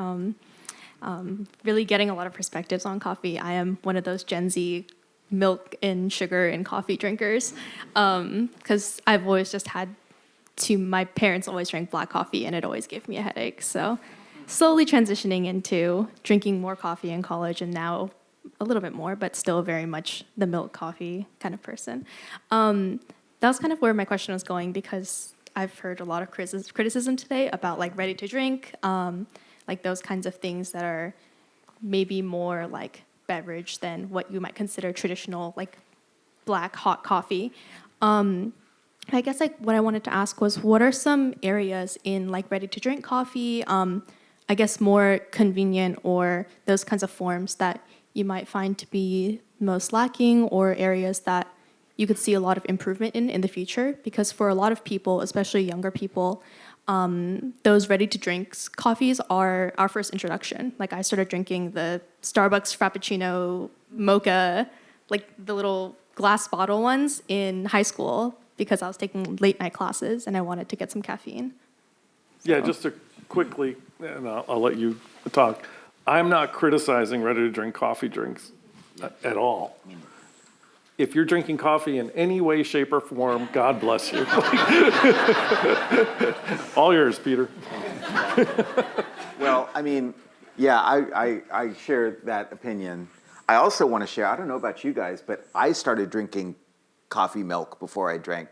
Speaker 14: Really getting a lot of perspectives on coffee. I am one of those Gen Z milk and sugar and coffee drinkers, because I've always just my parents always drank black coffee and it always gave me a headache. So slowly transitioning into drinking more coffee in college, and now a little bit more, but still very much the milk coffee kind of person. That was kind of where my question was going, because I've heard a lot of criticism today about like ready to drink, like those kinds of things that are maybe more like beverage than what you might consider traditional like black hot coffee. I guess like what I wanted to ask was, what are some areas in like ready-to-drink coffee, I guess more convenient or those kinds of forms that you might find to be most lacking, or areas that you could see a lot of improvement in the future? Because for a lot of people, especially younger people, those ready-to-drinks coffees are our first introduction. Like I started drinking the Starbucks Frappuccino Mocha, like the little glass bottle ones in high school because I was taking late night classes and I wanted to get some caffeine.
Speaker 7: Yeah, just to quickly, and I'll let you talk. I'm not criticizing ready-to-drink coffee drinks at all. If you're drinking coffee in any way, shape, or form, God bless you. All yours, Peter.
Speaker 8: Well, I mean, yeah, I share that opinion. I also want to share, I don't know about you guys, but I started drinking coffee milk before I drank,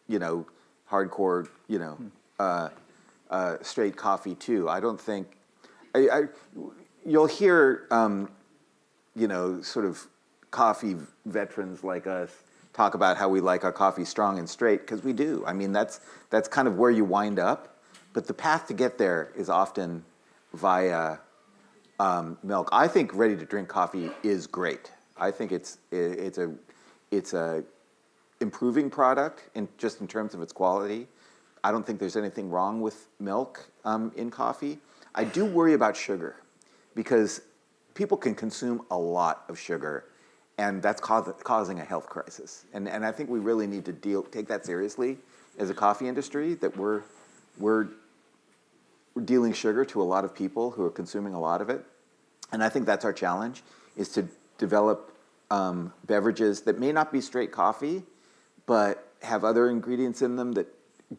Speaker 8: hardcore, straight coffee too. I don't think, you'll hear, sort of coffee veterans like us talk about how we like our coffee strong and straight, because we do. I mean, that's kind of where you wind up. But the path to get there is often via milk. I think ready-to-drink coffee is great. I think it's a improving product in terms of its quality. I don't think there's anything wrong with milk in coffee. I do worry about sugar, because people can consume a lot of sugar, and that's causing a health crisis. And I think we really need to take that seriously as a coffee industry, that we're dealing sugar to a lot of people who are consuming a lot of it. And I think that's our challenge, is to develop beverages that may not be straight coffee, but have other ingredients in them that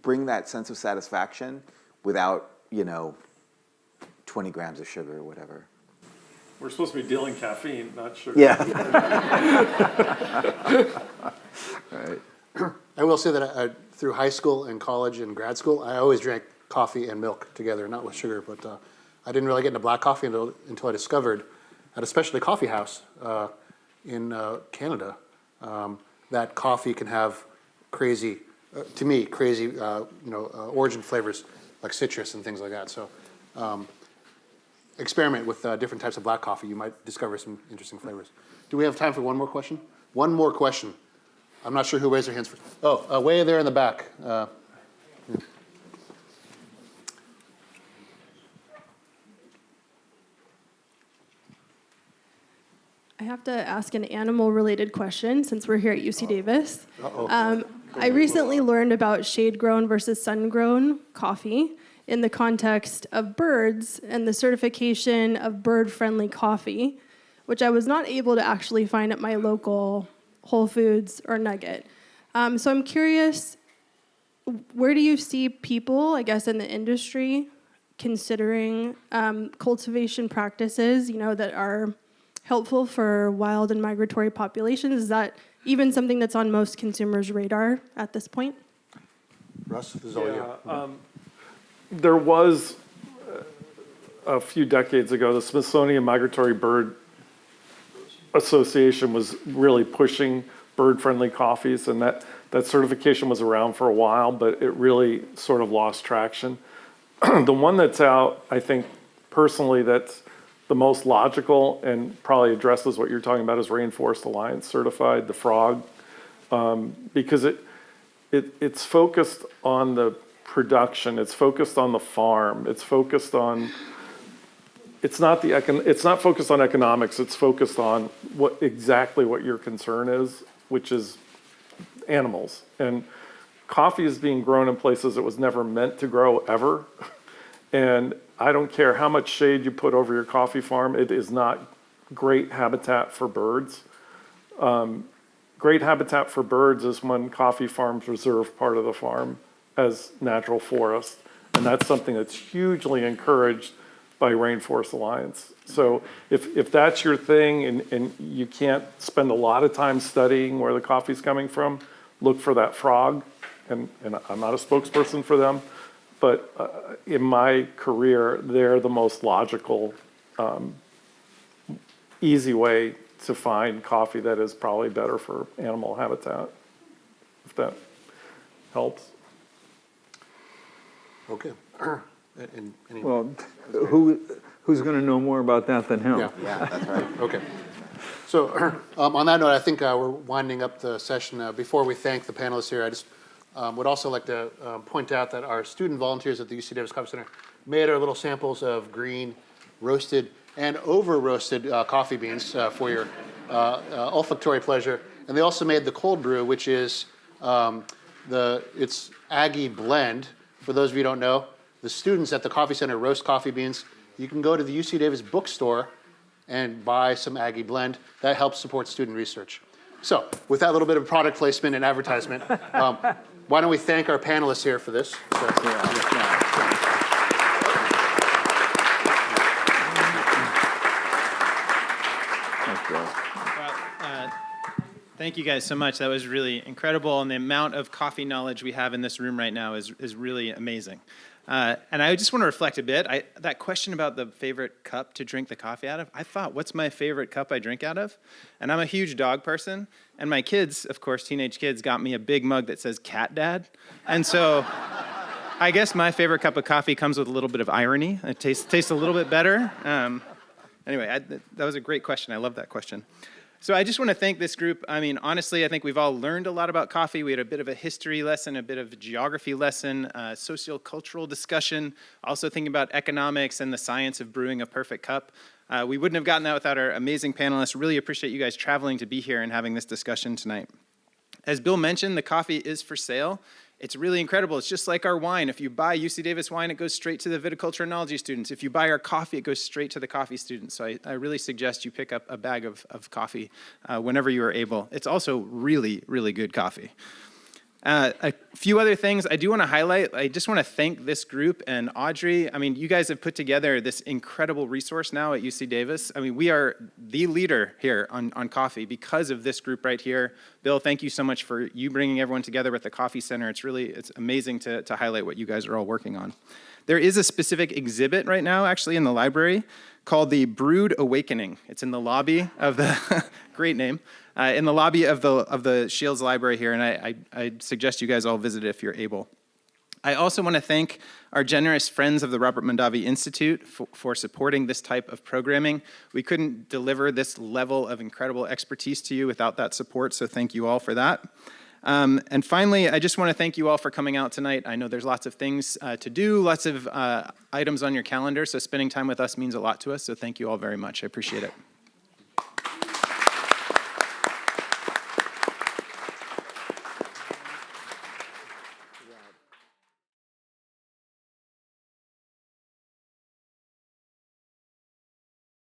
Speaker 8: bring that sense of satisfaction without, 20 grams of sugar or whatever.
Speaker 7: We're supposed to be dealing caffeine, not sugar.
Speaker 8: Yeah.
Speaker 5: Right. I will say that through high school and college and grad school, I always drank coffee and milk together, not with sugar. But I didn't really get into black coffee until I discovered at a specialty coffee house in Canada that coffee can have crazy origin flavors like citrus and things like that. So experiment with different types of black coffee. You might discover some interesting flavors. Do we have time for one more question? One more question. I'm not sure who raised their hands first. Oh, way there in the back.
Speaker 15: I have to ask an animal-related question since we're here at UC Davis. I recently learned about shade-grown versus sun-grown coffee in the context of birds and the certification of bird-friendly coffee, which I was not able to actually find at my local Whole Foods or Nugget. So I'm curious, where do you see people, I guess, in the industry considering cultivation practices, that are helpful for wild and migratory populations? Is that even something that's on most consumers' radar at this point?
Speaker 5: Russ, this is all you.
Speaker 7: There was, a few decades ago, the Smithsonian Migratory Bird Association was really pushing bird-friendly coffees, and that certification was around for a while, but it really sort of lost traction. The one that's out, I think, personally, that's the most logical and probably addresses what you're talking about is Rainforest Alliance certified, the frog, because it's focused on the production, it's focused on the farm, it's focused on, it's not focused on economics, it's focused on exactly what your concern is, which is animals. And coffee is being grown in places it was never meant to grow ever. And I don't care how much shade you put over your coffee farm, it is not great habitat for birds. Great habitat for birds is when coffee farms reserve part of the farm as natural forest. And that's something that's hugely encouraged by Rainforest Alliance. So if that's your thing and you can't spend a lot of time studying where the coffee's coming from, look for that frog. And I'm not a spokesperson for them, but in my career, they're the most logical, easy way to find coffee that is probably better for animal habitat. helps.
Speaker 5: Okay. Any-
Speaker 6: Well, who's going to know more about that than him?
Speaker 5: Yeah, that's right. Okay. So on that note, I think we're winding up the session. Before we thank the panelists here, I just would also like to point out that our student volunteers at the UC Davis Coffee Center made our little samples of green, roasted, and over-roasted coffee beans for your olfactory pleasure. And they also made the cold brew, which is it's Aggie blend. For those of you who don't know, the students at the Coffee Center roast coffee beans. You can go to the UC Davis bookstore and buy some Aggie blend. That helps support student research. So with that little bit of product placement and advertisement, why don't we thank our panelists here for this?
Speaker 1: Thank you guys so much. That was really incredible, and the amount of coffee knowledge we have in this room right now is really amazing. And I just want to reflect a bit. That question about the favorite cup to drink the coffee out of, I thought, what's my favorite cup I drink out of? And I'm a huge dog person, and my kids, of course, teenage kids, got me a big mug that says Cat Dad. And so I guess my favorite cup of coffee comes with a little bit of irony. It tastes a little bit better. Anyway, that was a great question. I love that question. So I just want to thank this group. I mean, honestly, I think we've all learned a lot about coffee. We had a bit of a history lesson, a bit of a geography lesson, sociocultural discussion, also thinking about economics and the science of brewing a perfect cup. We wouldn't have gotten that without our amazing panelists. Really appreciate you guys traveling to be here and having this discussion tonight. As Bill mentioned, the coffee is for sale. It's really incredible. It's just like our wine. If you buy UC Davis wine, it goes straight to the viticulture enology students. If you buy our coffee, it goes straight to the coffee students. So I really suggest you pick up a bag of coffee whenever you are able. It's also really, really good coffee. A few other things I do want to highlight. I just want to thank this group and Audrey. I mean, you guys have put together this incredible resource now at UC Davis. I mean, we are the leader here on coffee because of this group right here. Bill, thank you so much for you bringing everyone together with the Coffee Center. It's amazing to highlight what you guys are all working on. There is a specific exhibit right now, actually, in the library called the Brewed Awakening. It's in the lobby of the, great name, in the lobby of the Shields Library here, and I suggest you guys all visit it if you're able. I also want to thank our generous friends of the Robert Mondavi Institute for supporting this type of programming. We couldn't deliver this level of incredible expertise to you without that support, so thank you all for that. And finally, I just want to thank you all for coming out tonight. I know there's lots of things to do, lots of items on your calendar, so spending time with us means a lot to us, so thank you all very much. I appreciate it.